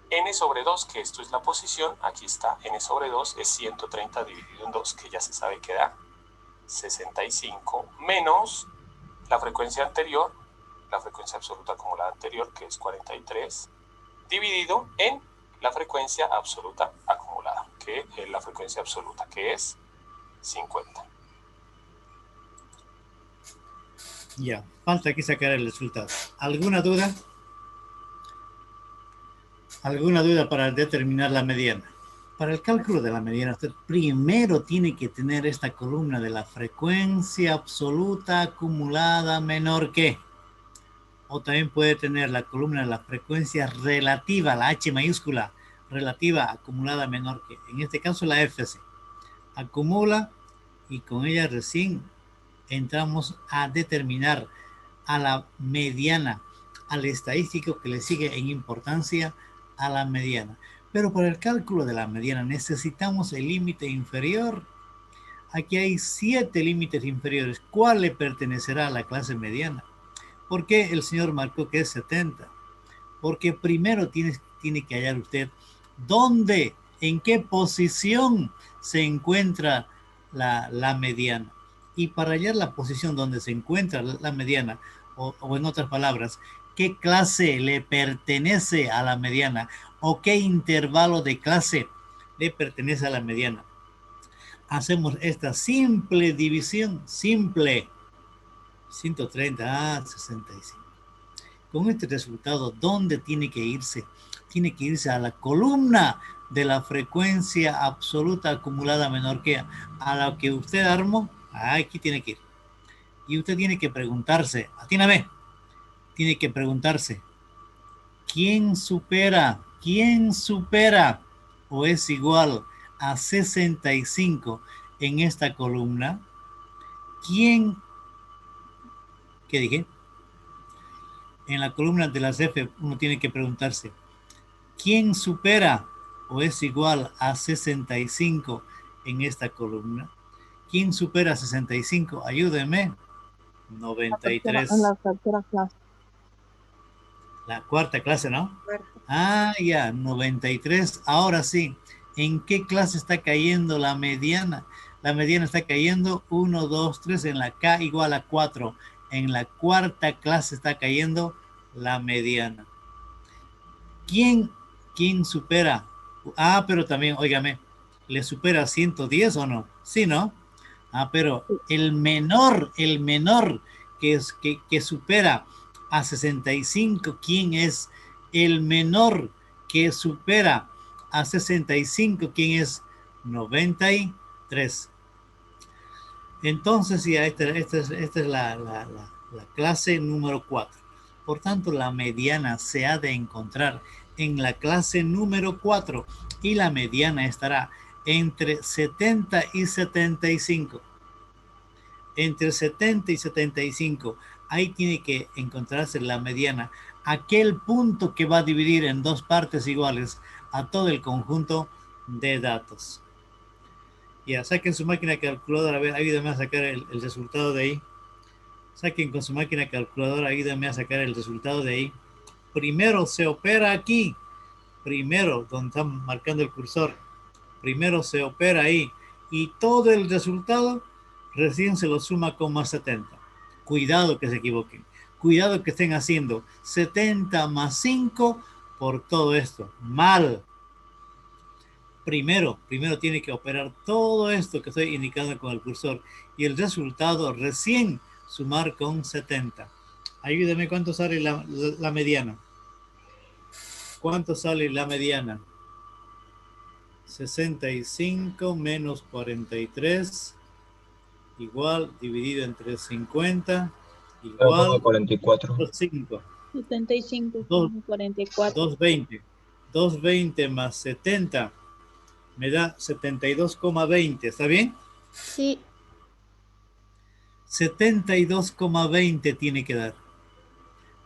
n sobre 2, que esto es la posición, aquí está, n sobre 2 es 130 dividido en 2, que ya se sabe que da 65, menos la frecuencia anterior, la frecuencia absoluta acumulada anterior, que es 43, dividido en la frecuencia absoluta acumulada, que es la frecuencia absoluta, que es 50. Ya, falta aquí sacar el resultado. ¿Alguna duda? ¿Alguna duda para determinar la mediana? Para el cálculo de la mediana, usted primero tiene que tener esta columna de la frecuencia absoluta acumulada menor que. O también puede tener la columna de la frecuencia relativa, la H mayúscula, relativa acumulada menor que. En este caso la FC. Acumula y con ella recién entramos a determinar a la mediana, al estadístico que le sigue en importancia a la mediana. Pero para el cálculo de la mediana necesitamos el límite inferior. Aquí hay 7 límites inferiores. ¿Cuál le pertenecerá a la clase mediana? ¿Por qué el señor marcó que es 70? Porque primero tiene que hallar usted dónde, en qué posición se encuentra la mediana. Y para hallar la posición donde se encuentra la mediana, o en otras palabras, qué clase le pertenece a la mediana o qué intervalo de clase le pertenece a la mediana. Hacemos esta simple división, simple, 130 a 65. Con este resultado, ¿dónde tiene que irse? Tiene que irse a la columna de la frecuencia absoluta acumulada menor que a la que usted armó. Aquí tiene que ir. Y usted tiene que preguntarse, atíname, tiene que preguntarse, ¿quién supera o es igual a 65 en esta columna? ¿Quién? ¿Qué dije? En la columna de las F uno tiene que preguntarse, ¿quién supera o es igual a 65 en esta columna? ¿Quién supera 65? Ayúdenme. 93. En la tercera clase. La cuarta clase, ¿no? Cuarta. Ah, ya, 93. Ahora sí, ¿en qué clase está cayendo la mediana? La mediana está cayendo 1, 2, 3 en la K igual a 4. En la cuarta clase está cayendo la mediana. ¿Quién supera? Ah, pero también, óigame, ¿le supera 110 o no? Sí, ¿no? Ah, pero el menor que supera a 65, ¿quién es? El menor que supera a 65, ¿quién es? 93. Entonces, ya esta es la clase número 4. Por tanto, la mediana se ha de encontrar en la clase número 4 y la mediana estará entre 70 y 75. Entre 70 y 75, ahí tiene que encontrarse la mediana, aquel punto que va a dividir en dos partes iguales a todo el conjunto de datos. Ya, saquen su máquina calculadora, a ver, ayúdenme a sacar el resultado de ahí. Saquen con su máquina calculadora, ayúdenme a sacar el resultado de ahí. Primero se opera aquí, primero, donde están marcando el cursor, primero se opera ahí, y todo el resultado recién se lo suma con más 70. Cuidado que se equivoquen, cuidado que estén haciendo 70 más 5 por todo esto, mal. Primero tiene que operar todo esto que estoy indicando con el cursor y el resultado recién sumar con 70. Ayúdame, ¿cuánto sale la mediana? ¿Cuánto sale la mediana? 65 menos 43 igual dividido entre 50 igual 44. 5. 75, 44. 220. 220 más 70 me da 72,20. ¿Está bien? Sí. 72,20 tiene que dar.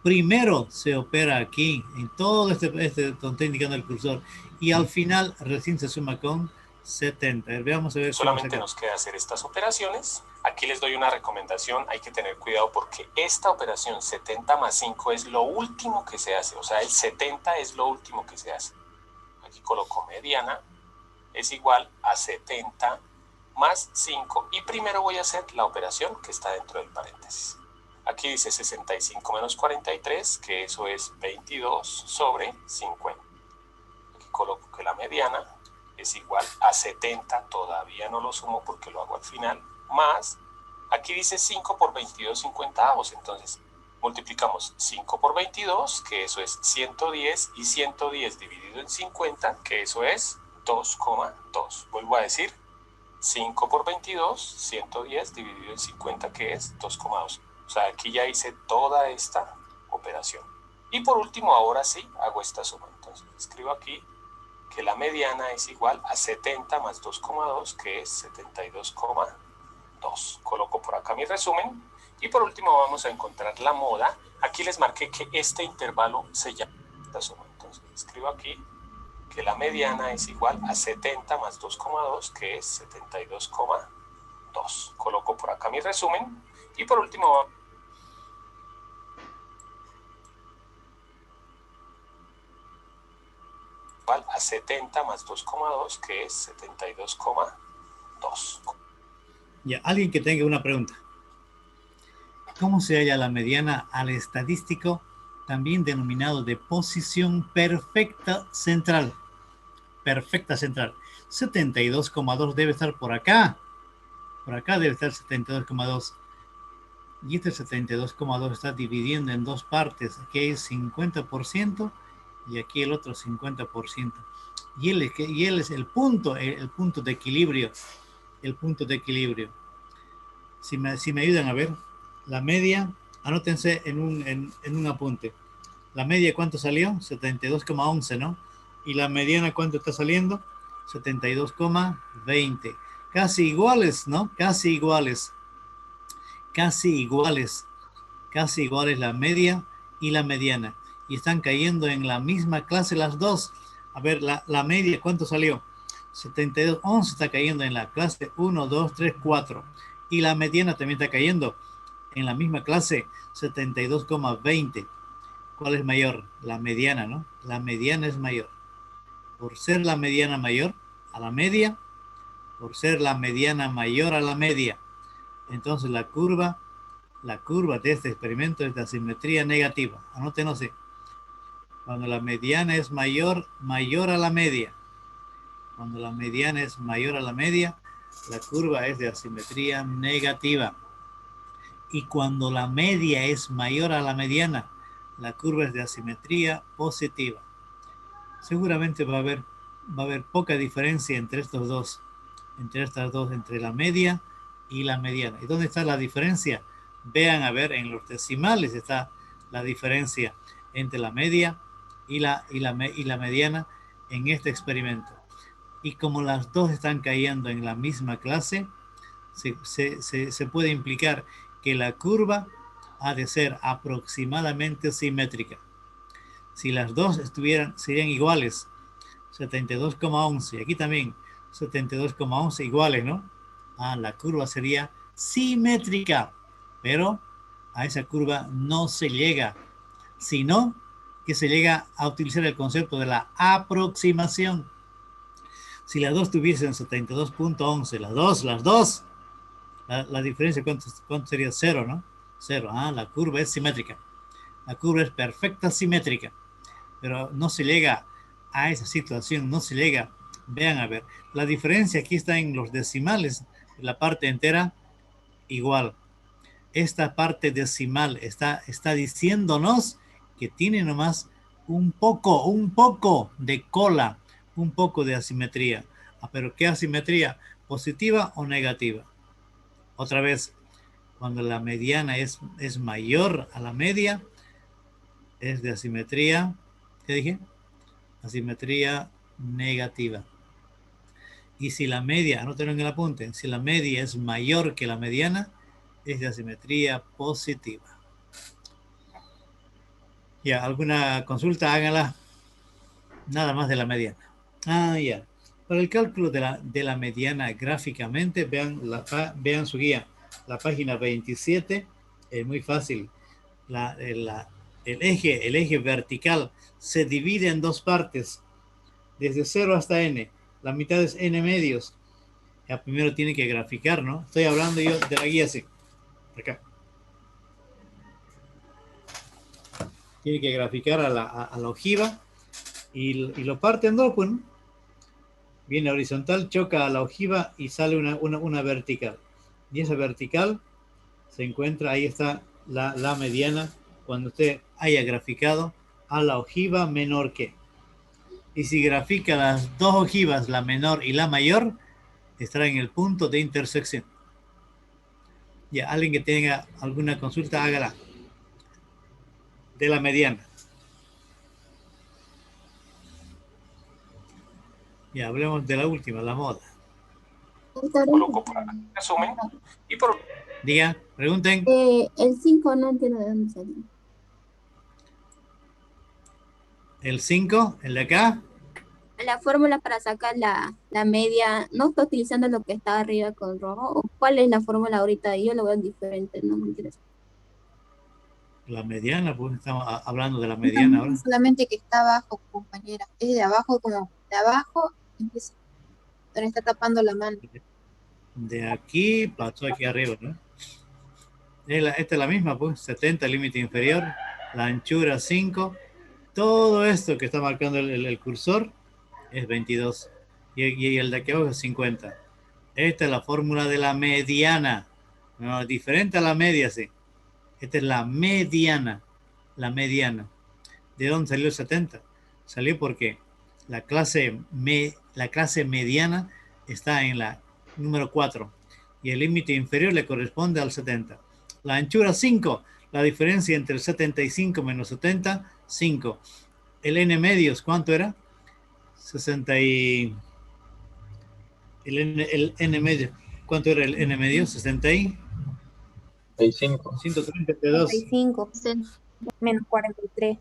Primero se opera aquí, en todo este donde está indicando el cursor, y al final recién se suma con 70. Veamos a ver. Solamente nos queda hacer estas operaciones. Aquí les doy una recomendación. Hay que tener cuidado porque esta operación 70 más 5 es lo último que se hace. O sea, el 70 es lo último que se hace. Aquí coloco mediana es igual a 70 más 5. Y primero voy a hacer la operación que está dentro del paréntesis. Aquí dice 65 menos 43, que eso es 22 sobre 50. Aquí coloco que la mediana es igual a 70, todavía no lo sumo porque lo hago al final, más, aquí dice 5 por 22 cincuentavos, entonces multiplicamos 5 por 22, que eso es 110, y 110 dividido en 50, que eso es 2,2. Vuelvo a decir, 5 por 22, 110 dividido en 50, que es 2,2. O sea, aquí ya hice toda esta operación. Y por último, ahora sí, hago esta suma. Entonces, escribo aquí que la mediana es igual a 70 más 2,2, que es 72,2. Coloco por acá mi resumen. Y por último, vamos a encontrar la moda. Aquí les marqué que este intervalo se llama esta suma. Entonces, escribo aquí que la mediana es igual a 70 más 2,2, que es 72,2. Coloco por acá mi resumen. Y por último, igual a 70 más 2,2, que es 72,2. Ya, alguien que tenga una pregunta. ¿Cómo se halla la mediana al estadístico, también denominado de posición perfecta central? Perfecta central. 72,2 debe estar por acá. Por acá debe estar 72,2. Y este 72,2 está dividiendo en dos partes. Aquí hay 50% y aquí el otro 50%. Y él es el punto de equilibrio. El punto de equilibrio. Si me ayudan a ver, la media, anótense en un apunte. La media, ¿cuánto salió? 72,11, ¿no? Y la mediana, ¿cuánto está saliendo? 72,20. Casi iguales, ¿no? Casi iguales. Casi iguales. Casi iguales la media y la mediana. Y están cayendo en la misma clase las dos. A ver, la media, ¿cuánto salió? 72,11 está cayendo en la clase 1, 2, 3, 4. Y la mediana también está cayendo en la misma clase 72,20. ¿Cuál es mayor? La mediana, ¿no? La mediana es mayor. Por ser la mediana mayor a la media, por ser la mediana mayor a la media. Entonces la curva de este experimento es de asimetría negativa. Anótenlo así. Cuando la mediana es mayor a la media. Cuando la mediana es mayor a la media, la curva es de asimetría negativa. Y cuando la media es mayor a la mediana, la curva es de asimetría positiva. Seguramente va a haber poca diferencia entre estos dos, entre la media y la mediana. ¿Y dónde está la diferencia? Vean, a ver, en los decimales está la diferencia entre la media y la mediana en este experimento. Y como las dos están cayendo en la misma clase, se puede implicar que la curva ha de ser aproximadamente simétrica. Si las dos serían iguales, 72,11, aquí también 72,11 iguales, ¿no? La curva sería simétrica, pero a esa curva no se llega, sino que se llega a utilizar el concepto de la aproximación. Si las dos tuviesen 72,11, las dos, la diferencia, ¿cuánto sería? 0, ¿no? 0. La curva es simétrica. La curva es perfecta simétrica. Pero no se llega a esa situación, no se llega. Vean, a ver, la diferencia aquí está en los decimales. La parte entera, igual. Esta parte decimal está diciéndonos que tiene nomás un poco de cola, un poco de asimetría. ¿Pero qué asimetría? ¿Positiva o negativa? Otra vez, cuando la mediana es mayor a la media, es de asimetría, ¿qué dije? Asimetría negativa. Y si la media, anótenlo en el apunte, si la media es mayor que la mediana, es de asimetría positiva. Ya, ¿alguna consulta? Háganla. Nada más de la mediana. Ya. Para el cálculo de la mediana gráficamente, vean su guía, la página 27, es muy fácil. El eje vertical se divide en dos partes, desde 0 hasta n. La mitad es n medios. Ya primero tiene que graficar, ¿no? Estoy hablando yo de la guía así. Acá. Tiene que graficar a la ojiva y lo parte en dos, pues, ¿no? Viene horizontal, choca a la ojiva y sale una vertical. Y esa vertical se encuentra, ahí está la mediana, cuando usted haya graficado a la ojiva menor que. Y si grafica las dos ojivas, la menor y la mayor, estará en el punto de intersección. Ya, alguien que tenga alguna consulta, hágala. De la mediana. Ya, hablemos de la última, la moda. Coloco por acá el resumen. Y por Diga, pregunten. El 5 no entiendo de dónde salió. El 5, el de acá. La fórmula para sacar la media, ¿no está utilizando lo que está arriba con rojo? ¿O cuál es la fórmula ahorita? Yo lo veo diferente, no me interesa. La mediana, pues estamos hablando de la mediana ahora. Solamente que está abajo, compañera. Es de abajo, como de abajo, empieza. Donde está tapando la mano. De aquí pasó aquí arriba, ¿no? Esta es la misma, pues, 70 límite inferior, la anchura 5. Todo esto que está marcando el cursor es 22. Y el de aquí abajo es 50. Esta es la fórmula de la mediana. No, diferente a la media, sí. Esta es la mediana. La mediana. ¿De dónde salió el 70? Salió porque la clase mediana está en la número 4 y el límite inferior le corresponde al 70. La anchura 5, la diferencia entre el 75 menos 70, 5. El n medios, ¿cuánto era? 60 y... El n medios, ¿cuánto era el n medios? 60 y... 65. 132. 65 menos 43.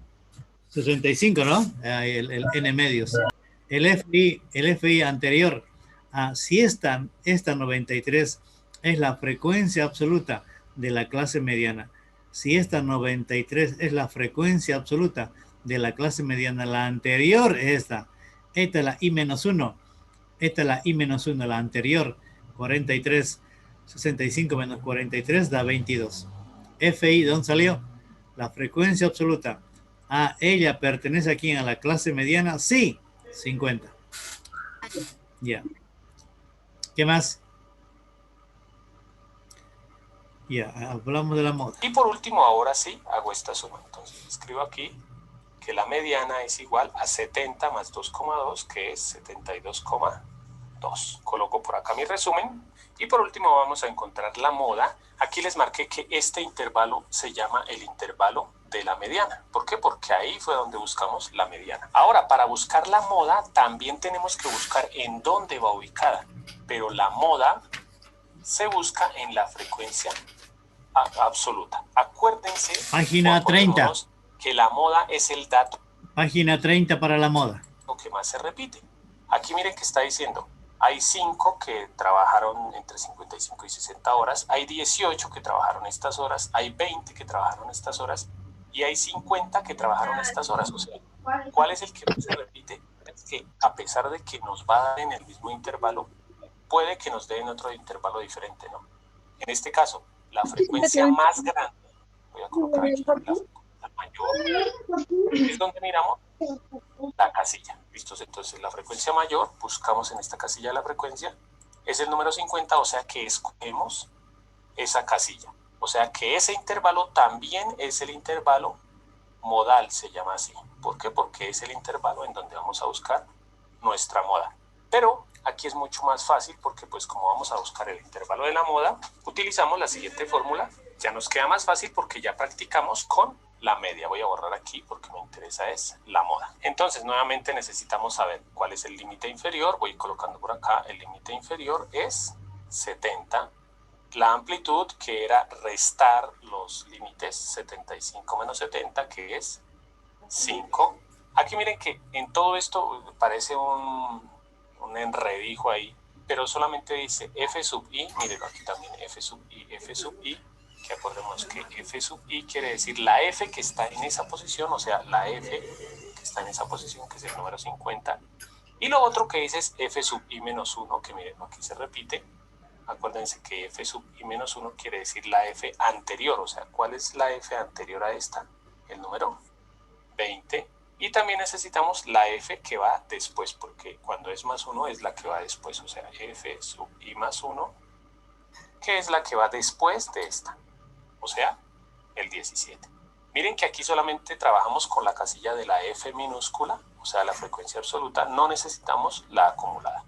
65, ¿no? El n medios. El FI anterior, si esta 93 es la frecuencia absoluta de la clase mediana, si esta 93 es la frecuencia absoluta de la clase mediana, la anterior es esta es la I-1, esta es la I-1, la anterior, 43, 65 menos 43 da 22. FI, ¿de dónde salió? La frecuencia absoluta. ¿Ella pertenece aquí a la clase mediana? Sí, 50. Ya. ¿Qué más? Ya, hablamos de la moda. Y por último, ahora sí, hago esta suma. Entonces, escribo aquí que la mediana es igual a 70 más 2,2, que es 72,2. Coloco por acá mi resumen. Y por último vamos a encontrar la moda. Aquí les marqué que este intervalo se llama el intervalo de la mediana. ¿Por qué? Porque ahí fue donde buscamos la mediana. Ahora, para buscar la moda, también tenemos que buscar en dónde va ubicada. Pero la moda se busca en la frecuencia absoluta. Acuérdense, página 30, que la moda es el dato. Página 30 para la moda. Lo que más se repite. Aquí miren que está diciendo, hay 5 que trabajaron entre 55 y 60 horas, hay 18 que trabajaron estas horas, hay 20 que trabajaron estas horas y hay 50 que trabajaron estas horas. O sea, ¿cuál es el que más se repite? Es que a pesar de que nos va a dar en el mismo intervalo, puede que nos dé en otro intervalo diferente, ¿no? En este caso, la frecuencia más grande, voy a colocar aquí la mayor, es donde miramos la casilla. ¿Listos? Entonces, la frecuencia mayor, buscamos en esta casilla la frecuencia, es el número 50, o sea que escogemos esa casilla. O sea que ese intervalo también es el intervalo modal, se llama así. ¿Por qué? Porque es el intervalo en donde vamos a buscar nuestra moda. Pero aquí es mucho más fácil porque pues como vamos a buscar el intervalo de la moda, utilizamos la siguiente fórmula. Ya nos queda más fácil porque ya practicamos con la media. Voy a borrar aquí porque me interesa es la moda. Entonces nuevamente necesitamos saber cuál es el límite inferior. Voy colocando por acá, el límite inferior es 70. La amplitud, que era restar los límites, 75 menos 70, que es 5. Aquí miren que en todo esto parece un enredijo ahí, pero solamente dice F sub I, miren aquí también F sub I, que acordemos que F sub I quiere decir la F que está en esa posición, o sea, la F que está en esa posición, que es el número 50, y lo otro que dice es F sub I menos 1, que miren, aquí se repite. Acuérdense que F sub I menos 1 quiere decir la F anterior, o sea, ¿cuál es la F anterior a esta? El número 20, Y también necesitamos la f que va después, porque cuando es más 1 es la que va después, o sea, f sub i más 1, que es la que va después de esta, o sea, el 17. Miren que aquí solamente trabajamos con la casilla de la f minúscula, o sea, la frecuencia absoluta, no necesitamos la acumulada.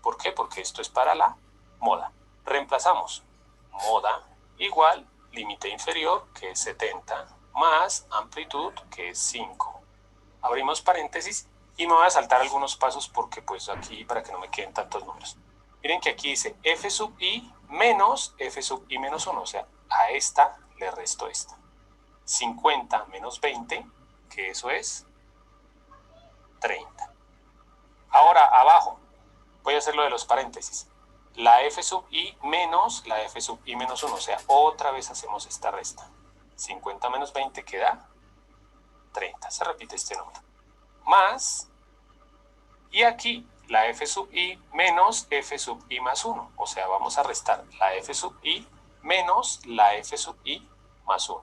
¿Por qué? Porque esto es para la moda. Reemplazamos moda igual límite inferior, que es 70, más amplitud, que es 5. Abrimos paréntesis y me voy a saltar algunos pasos porque pues aquí para que no me queden tantos números. Miren que aquí dice f sub i menos f sub i menos 1, o sea, a esta le resto esta. 50 menos 20, que eso es 30. Ahora abajo, voy a hacer lo de los paréntesis. La f sub i menos la f sub i menos 1, o sea, otra vez hacemos esta resta. 50 menos 20 queda 30, se repite este número. Más, y aquí la f sub i menos f sub i más 1, o sea, vamos a restar la f sub i menos la f sub i más 1,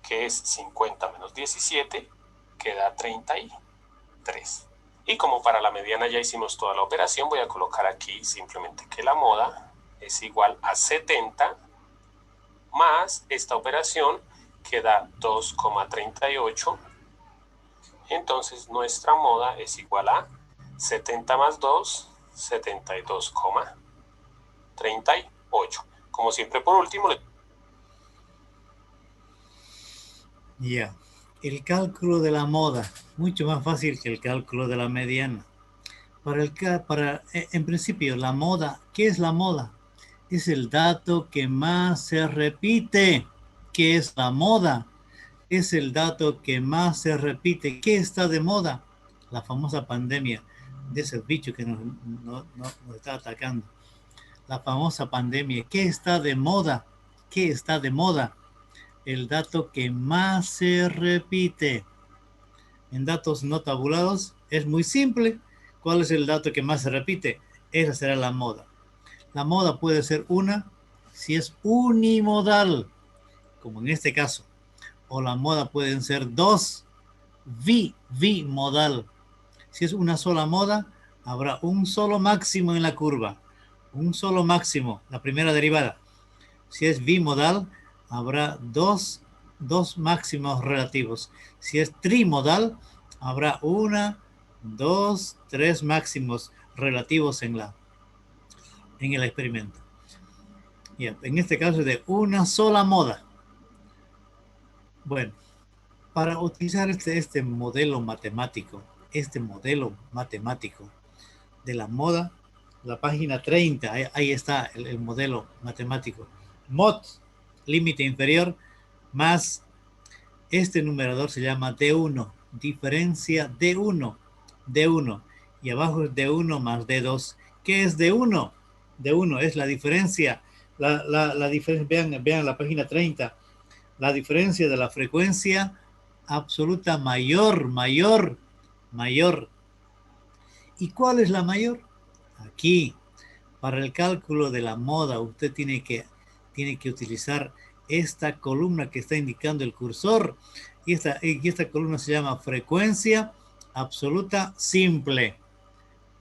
que es 50 menos 17, queda 33. Y como para la mediana ya hicimos toda la operación, voy a colocar aquí simplemente que la moda es igual a 70 más esta operación que da 2,38. Entonces nuestra moda es igual a 70 más 2, 72,38. Como siempre, por último, Ya. El cálculo de la moda, mucho más fácil que el cálculo de la mediana. En principio, la moda, ¿qué es la moda? Es el dato que más se repite. ¿Qué es la moda? Es el dato que más se repite. ¿Qué está de moda? La famosa pandemia de ese bicho que nos está atacando. La famosa pandemia. ¿Qué está de moda? ¿Qué está de moda? El dato que más se repite. En datos no tabulados es muy simple. ¿Cuál es el dato que más se repite? Esa será la moda. La moda puede ser una si es unimodal, como en este caso. O la moda pueden ser dos, bimodal. Si es una sola moda, habrá un solo máximo en la curva. Un solo máximo, la primera derivada. Si es bimodal, habrá dos máximos relativos. Si es trimodal, habrá una, dos, tres máximos relativos en el experimento. En este caso es de una sola moda. Bueno, para utilizar este modelo matemático de la moda, la página 30, ahí está el modelo matemático. Mod, límite inferior, más este numerador se llama D1, diferencia D1, y abajo es D1 más D2. ¿Qué es D1? D1 es la diferencia, la diferencia, vean la página 30, la diferencia de la frecuencia absoluta mayor. ¿Y cuál es la mayor? Aquí, para el cálculo de la moda, usted tiene que utilizar esta columna que está indicando el cursor, y esta columna se llama frecuencia absoluta simple,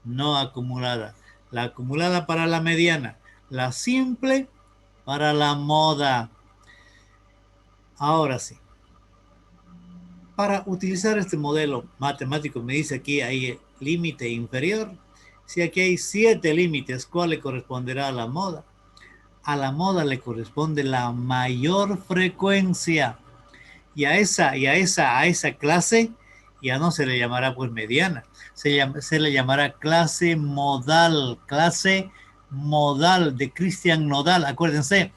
no acumulada. La acumulada para la mediana, la simple para la moda. Ahora sí, para utilizar este modelo matemático, me dice aquí hay límite inferior. Si aquí hay 7 límites, ¿cuál le corresponderá a la moda? A la moda le corresponde la mayor frecuencia. Y a esa clase ya no se le llamará pues mediana, se le llamará clase modal de Christian Nodal, acuérdense,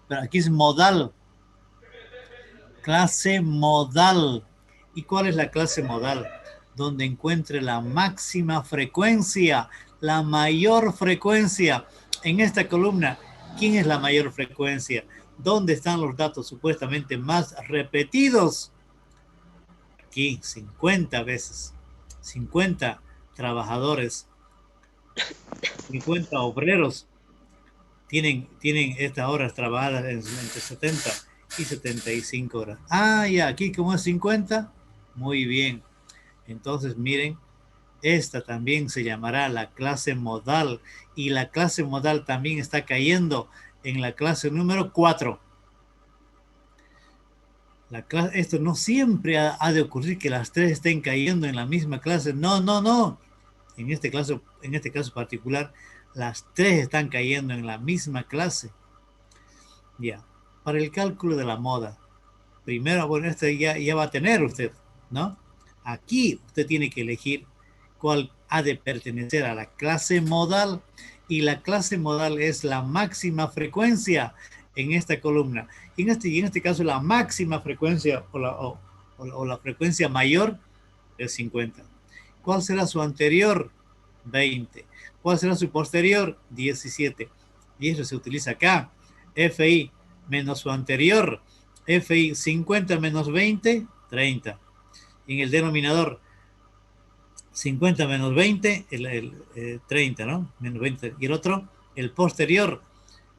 pero aquí es modal, clase modal. ¿Y cuál es la clase modal? Donde encuentre la máxima frecuencia, la mayor frecuencia. En esta columna, ¿quién es la mayor frecuencia? ¿Dónde están los datos supuestamente más repetidos? Aquí, 50 veces. 50 trabajadores, 50 obreros tienen estas horas trabajadas entre 70 y 75 horas. Ah, ya, aquí como es 50, muy bien. Entonces, miren, esta también se llamará la clase modal y la clase modal también está cayendo en la clase número 4. Esto no siempre ha de ocurrir que las tres estén cayendo en la misma clase. No, no, no. En este caso particular, las tres están cayendo en la misma clase. Ya. Para el cálculo de la moda, primero, bueno, esto ya va a tener usted, ¿no? Aquí usted tiene que elegir cuál ha de pertenecer a la clase modal, y la clase modal es la máxima frecuencia en esta columna. Y en este caso la máxima frecuencia o la frecuencia mayor es 50. ¿Cuál será su anterior? 20. ¿Cuál será su posterior? 17. Y eso se utiliza acá. FI menos su anterior. FI 50 menos 20, 30. Y en el denominador 50 menos 20, 30, ¿no? Menos 20. Y el otro, el posterior,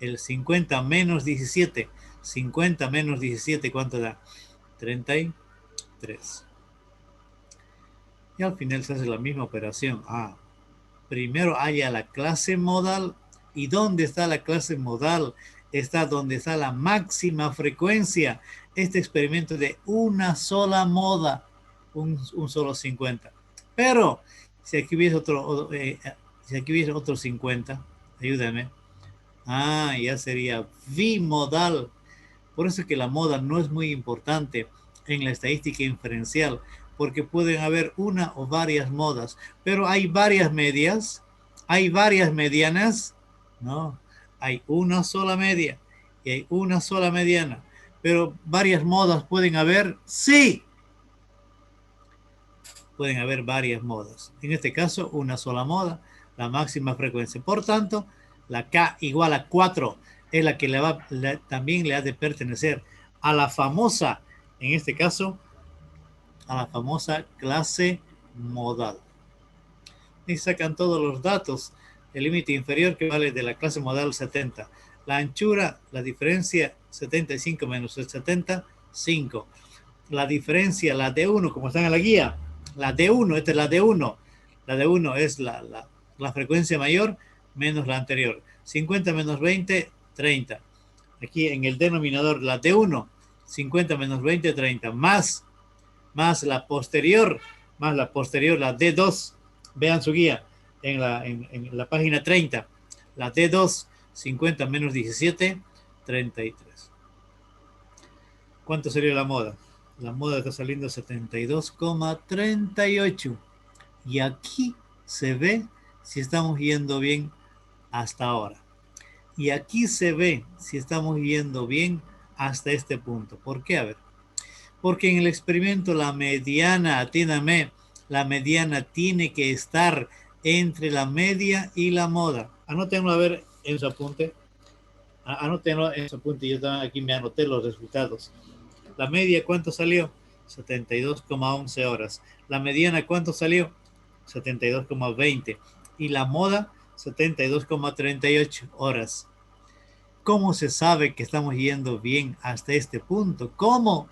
el 50 menos 17. 50 menos 17, ¿cuánto da? 33. Y al final se hace la misma operación. Primero haya la clase modal. ¿Y dónde está la clase modal? Está donde está la máxima frecuencia. Este experimento de una sola moda, un solo 50. Pero si aquí hubiese otro 50, ayúdame. Ya sería bimodal. Por eso es que la moda no es muy importante en la estadística inferencial, porque pueden haber una o varias modas, pero hay varias medias, hay varias medianas, no, hay una sola media y hay una sola mediana, pero varias modas pueden haber, sí, pueden haber varias modas. En este caso, una sola moda, la máxima frecuencia. Por tanto, la K igual a 4 es la que también le ha de pertenecer a la famosa, en este caso, a la famosa clase modal. Y sacan todos los datos. El límite inferior que vale de la clase modal 70. La anchura, la diferencia 75 menos el 70, 5. La diferencia, la D1, como están en la guía, la D1, esta es la D1. La D1 es la frecuencia mayor menos la anterior. 50 menos 20, 30. Aquí en el denominador, la D1, 50 menos 20, 30. Más la posterior, la D2. Vean su guía en la página 30. La D2, 50 menos 17, 33. ¿Cuánto sería la moda? La moda está saliendo 72,38. Y aquí se ve si estamos yendo bien hasta ahora. Y aquí se ve si estamos yendo bien hasta este punto. ¿Por qué? A ver. Porque en el experimento la mediana, atiéndame, la mediana tiene que estar entre la media y la moda. Anótenlo a ver en su apunte. Anótenlo en su apunte. Yo también aquí me anoté los resultados. La media, ¿cuánto salió? 72,11 horas. La mediana, ¿cuánto salió? 72,20. Y la moda, 72,38 horas. ¿Cómo se sabe que estamos yendo bien hasta este punto? ¿Cómo?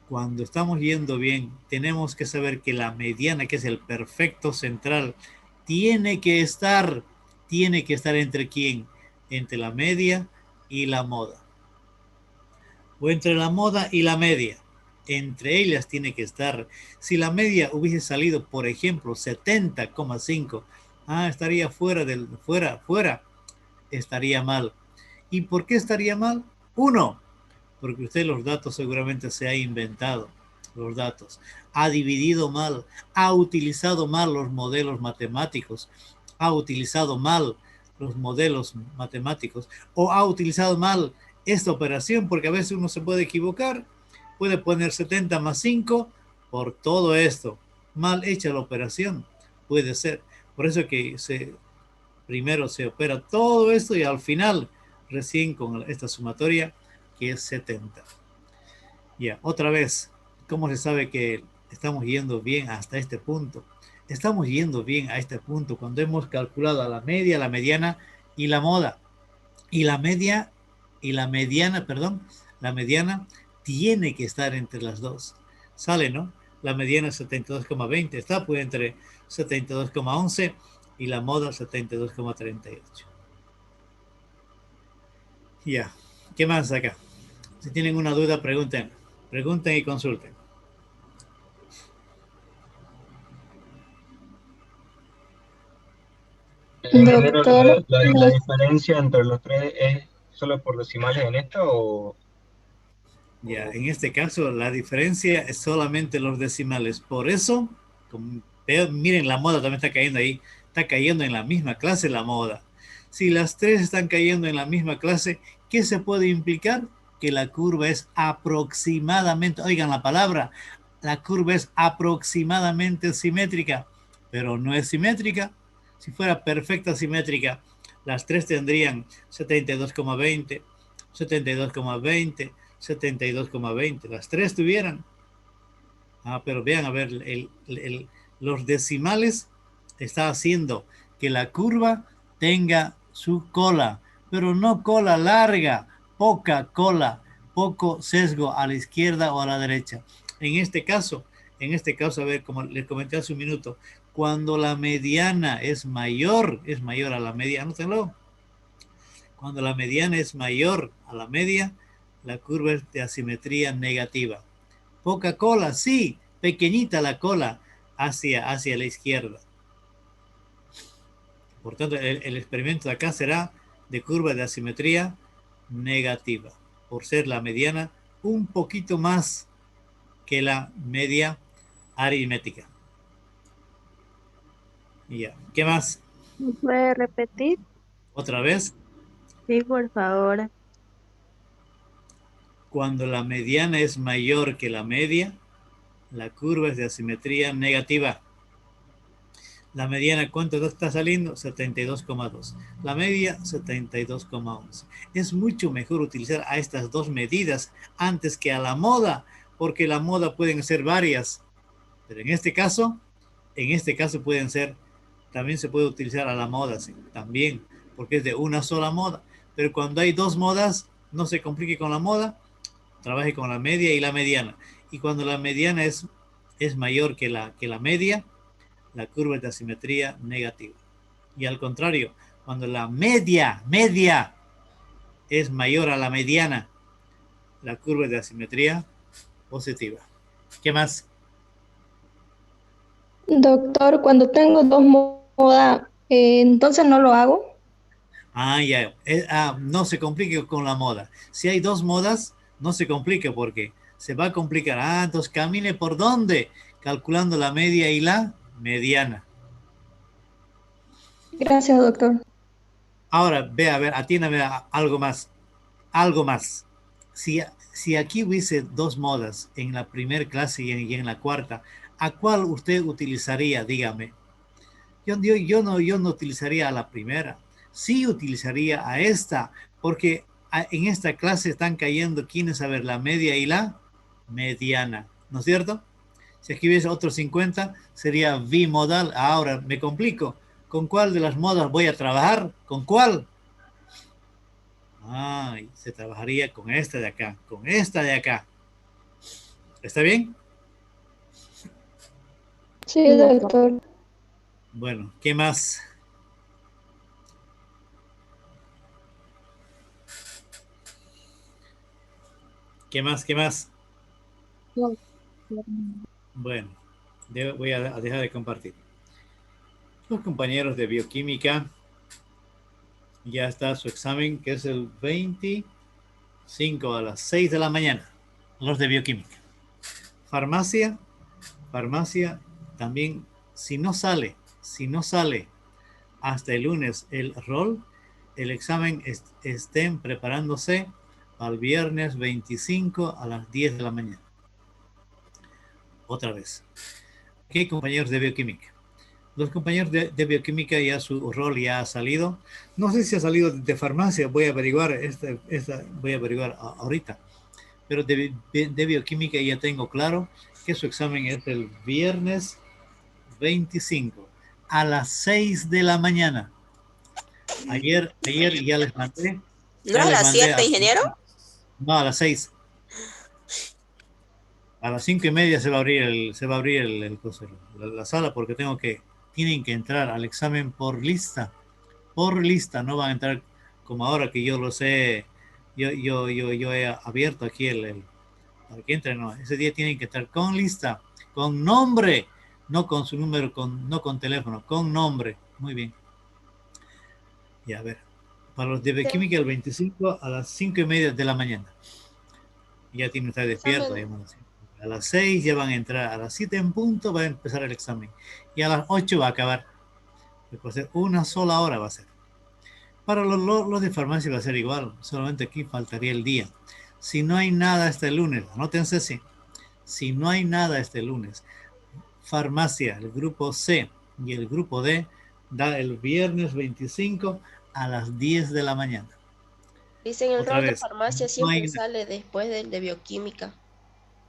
Cuando estamos yendo bien, tenemos que saber que la mediana, que es el perfecto central, tiene que estar entre quién? Entre la media y la moda. O entre la moda y la media. Entre ellas tiene que estar. Si la media hubiese salido, por ejemplo, 70,5, estaría fuera, estaría mal. ¿Y por qué estaría mal? Uno, porque usted los datos seguramente se ha inventado, los datos. Ha dividido mal, ha utilizado mal los modelos matemáticos, ha utilizado mal los modelos matemáticos, o ha utilizado mal esta operación, porque a veces uno se puede equivocar, puede poner 70 más 5 por todo esto. Mal hecha la operación, puede ser. Por eso que primero se opera todo esto y al final, recién con esta sumatoria, que es 70. Ya, otra vez, ¿cómo se sabe que estamos yendo bien hasta este punto? Estamos yendo bien a este punto cuando hemos calculado a la media, la mediana y la moda. Y la mediana tiene que estar entre las dos. Sale, ¿no? La mediana 72,20. Está pues entre 72,11 y la moda 72,38. Ya. ¿Qué más acá? Si tienen una duda, pregunten. Pregunten y consulten. Ingeniero, Doctor, la diferencia entre los tres es solo por decimales en esta Ya, o- en este caso la diferencia es solamente los decimales. Por eso, como, miren, la moda también está cayendo ahí. Está cayendo en la misma clase la moda. Si las tres están cayendo en la misma clase, ¿qué se puede implicar? Que la curva es aproximadamente, oigan la palabra, la curva es aproximadamente simétrica, pero no es simétrica. Si fuera perfecta simétrica, las tres tendrían 72,20, 72,20, 72,20. Las tres tuvieran. Pero vean, a ver, los decimales está haciendo que la curva tenga su cola, pero no cola larga, poca cola, poco sesgo a la izquierda o a la derecha. En este caso, a ver, como les comenté hace un minuto, cuando la mediana es mayor a la media, anótenlo. Cuando la mediana es mayor a la media, la curva es de asimetría negativa. Poca cola, sí, pequeñita la cola hacia la izquierda. Por tanto, el experimento de acá será de curva de asimetría negativa, por ser la mediana un poquito más que la media aritmética. Y ya, ¿qué más? ¿Me puede repetir? Otra vez, Sí, por favor. cuando la mediana es mayor que la media, la curva es de asimetría negativa. La mediana, ¿cuánto está saliendo? 72,2. La media, 72,11. Es mucho mejor utilizar a estas dos medidas antes que a la moda, porque la moda pueden ser varias. Pero en este caso pueden ser, también se puede utilizar a la moda, sí, también, porque es de una sola moda. Pero cuando hay dos modas, no se complique con la moda, trabaje con la media y la mediana. Y cuando la mediana es mayor que la media, la curva es de asimetría negativa. Y al contrario, cuando la media es mayor a la mediana, la curva es de asimetría positiva. ¿Qué más? Doctor, cuando tengo dos modas, entonces no lo hago. Ya. No se complique con la moda. Si hay dos modas, no se complique porque se va a complicar. Entonces camine por dónde? Calculando la media y la mediana. Gracias, doctor. Ahora, ve a ver, atiéndame a algo más. Algo más. Si aquí hubiese dos modas en la primera clase y en la cuarta, ¿a cuál usted utilizaría? Dígame. Yo no utilizaría a la primera. Sí utilizaría a esta, porque en esta clase están cayendo, ¿quiénes? A ver, la media y la mediana, ¿no es cierto? Si aquí hubiese otro 50, sería bimodal. Ahora me complico. ¿Con cuál de las modas voy a trabajar? ¿Con cuál? Se trabajaría con esta de acá, con esta de acá. ¿Está bien? Sí, doctor. Bueno, ¿qué más? ¿Qué más? ¿Qué más? Bueno, voy a dejar de compartir. Los compañeros de bioquímica, ya está su examen, que es el 25 a las 6 de la mañana. Los de bioquímica. Farmacia también, si no sale hasta el lunes el rol, el examen estén preparándose al viernes 25 a las 10 de la mañana. Otra vez. ¿Qué compañeros de bioquímica? Los compañeros de bioquímica ya su rol ya ha salido. No sé si ha salido de farmacia, voy a averiguar, voy a averiguar ahorita. Pero de bioquímica ya tengo claro que su examen es el viernes 25 a las 6 de la mañana. Ayer ya les mandé. ¿No a las 7, ingeniero? No, a las 6. A las 5:30 se va a abrir la sala porque tienen que entrar al examen por lista. Por lista, no van a entrar como ahora que yo lo sé. Yo he abierto aquí para que entren, no. Ese día tienen que estar con lista, con nombre, no con su número, no con teléfono, con nombre. Muy bien. Y a ver, para los de bioquímica el 25 a las 5:30 de la mañana. Ya tienen que estar despiertos. A las 6 ya van a entrar, a las 7 en punto va a empezar el examen. Y a las 8 va a acabar. Va a ser una sola hora va a ser. Para los de farmacia va a ser igual, solamente aquí faltaría el día. Si no hay nada este lunes, anótense así. Si no hay nada este lunes, farmacia, el grupo C y el grupo D, da el viernes 25 a las 10 de la mañana. Dicen el Otra rol de vez, farmacia no siempre hay- sale después del de bioquímica.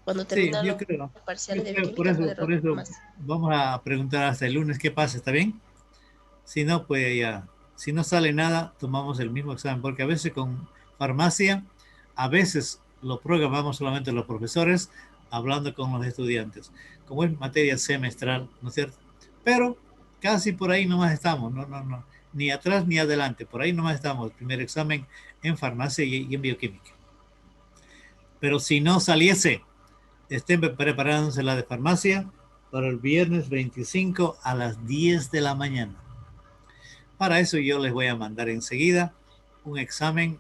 Cuando Sí, terminan yo los creo. parciales de Por bioquímica sale eso, el rol de farmacia. vamos a preguntar hasta el lunes qué pasa, ¿está bien? Si no, pues ya. Si no sale nada, tomamos el mismo examen, porque a veces con farmacia, a veces lo programamos solamente los profesores, hablando con los estudiantes, como es materia semestral, ¿no es cierto? Pero casi por ahí nomás estamos, no, ni atrás ni adelante, por ahí nomás estamos, el primer examen en farmacia y en bioquímica. Pero si no saliese, estén preparándose la de farmacia para el viernes 25 a las 10 de la mañana. Para eso yo les voy a mandar enseguida un examen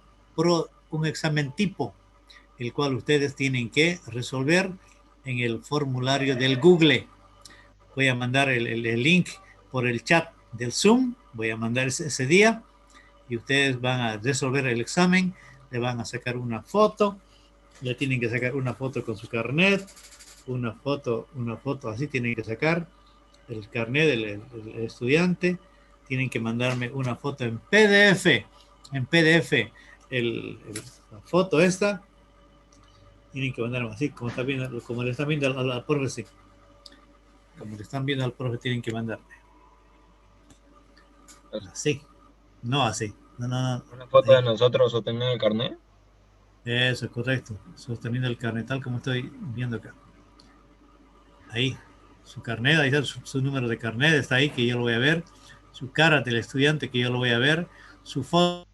tipo, el cual ustedes tienen que resolver en el formulario del Google. Voy a mandar el link por el chat del Zoom, voy a mandar ese día y ustedes van a resolver el examen, le van a sacar una foto, ya tienen que sacar una foto con su carnet, una foto así tienen que sacar el carnet del estudiante, tienen que mandarme una foto en PDF, la foto esta, tienen que mandarme así, como le están viendo al profe, sí. Como le están viendo al profe, tienen que mandarme. Así, no así. No. ¿Una foto Ahí. de nosotros sosteniendo el carnet? Eso es correcto, sosteniendo el carnet, tal como estoy viendo acá. Ahí, su carnet, ahí está su número de carnet, está ahí, que yo lo voy a ver. Su cara del estudiante, que yo lo voy a ver. Su foto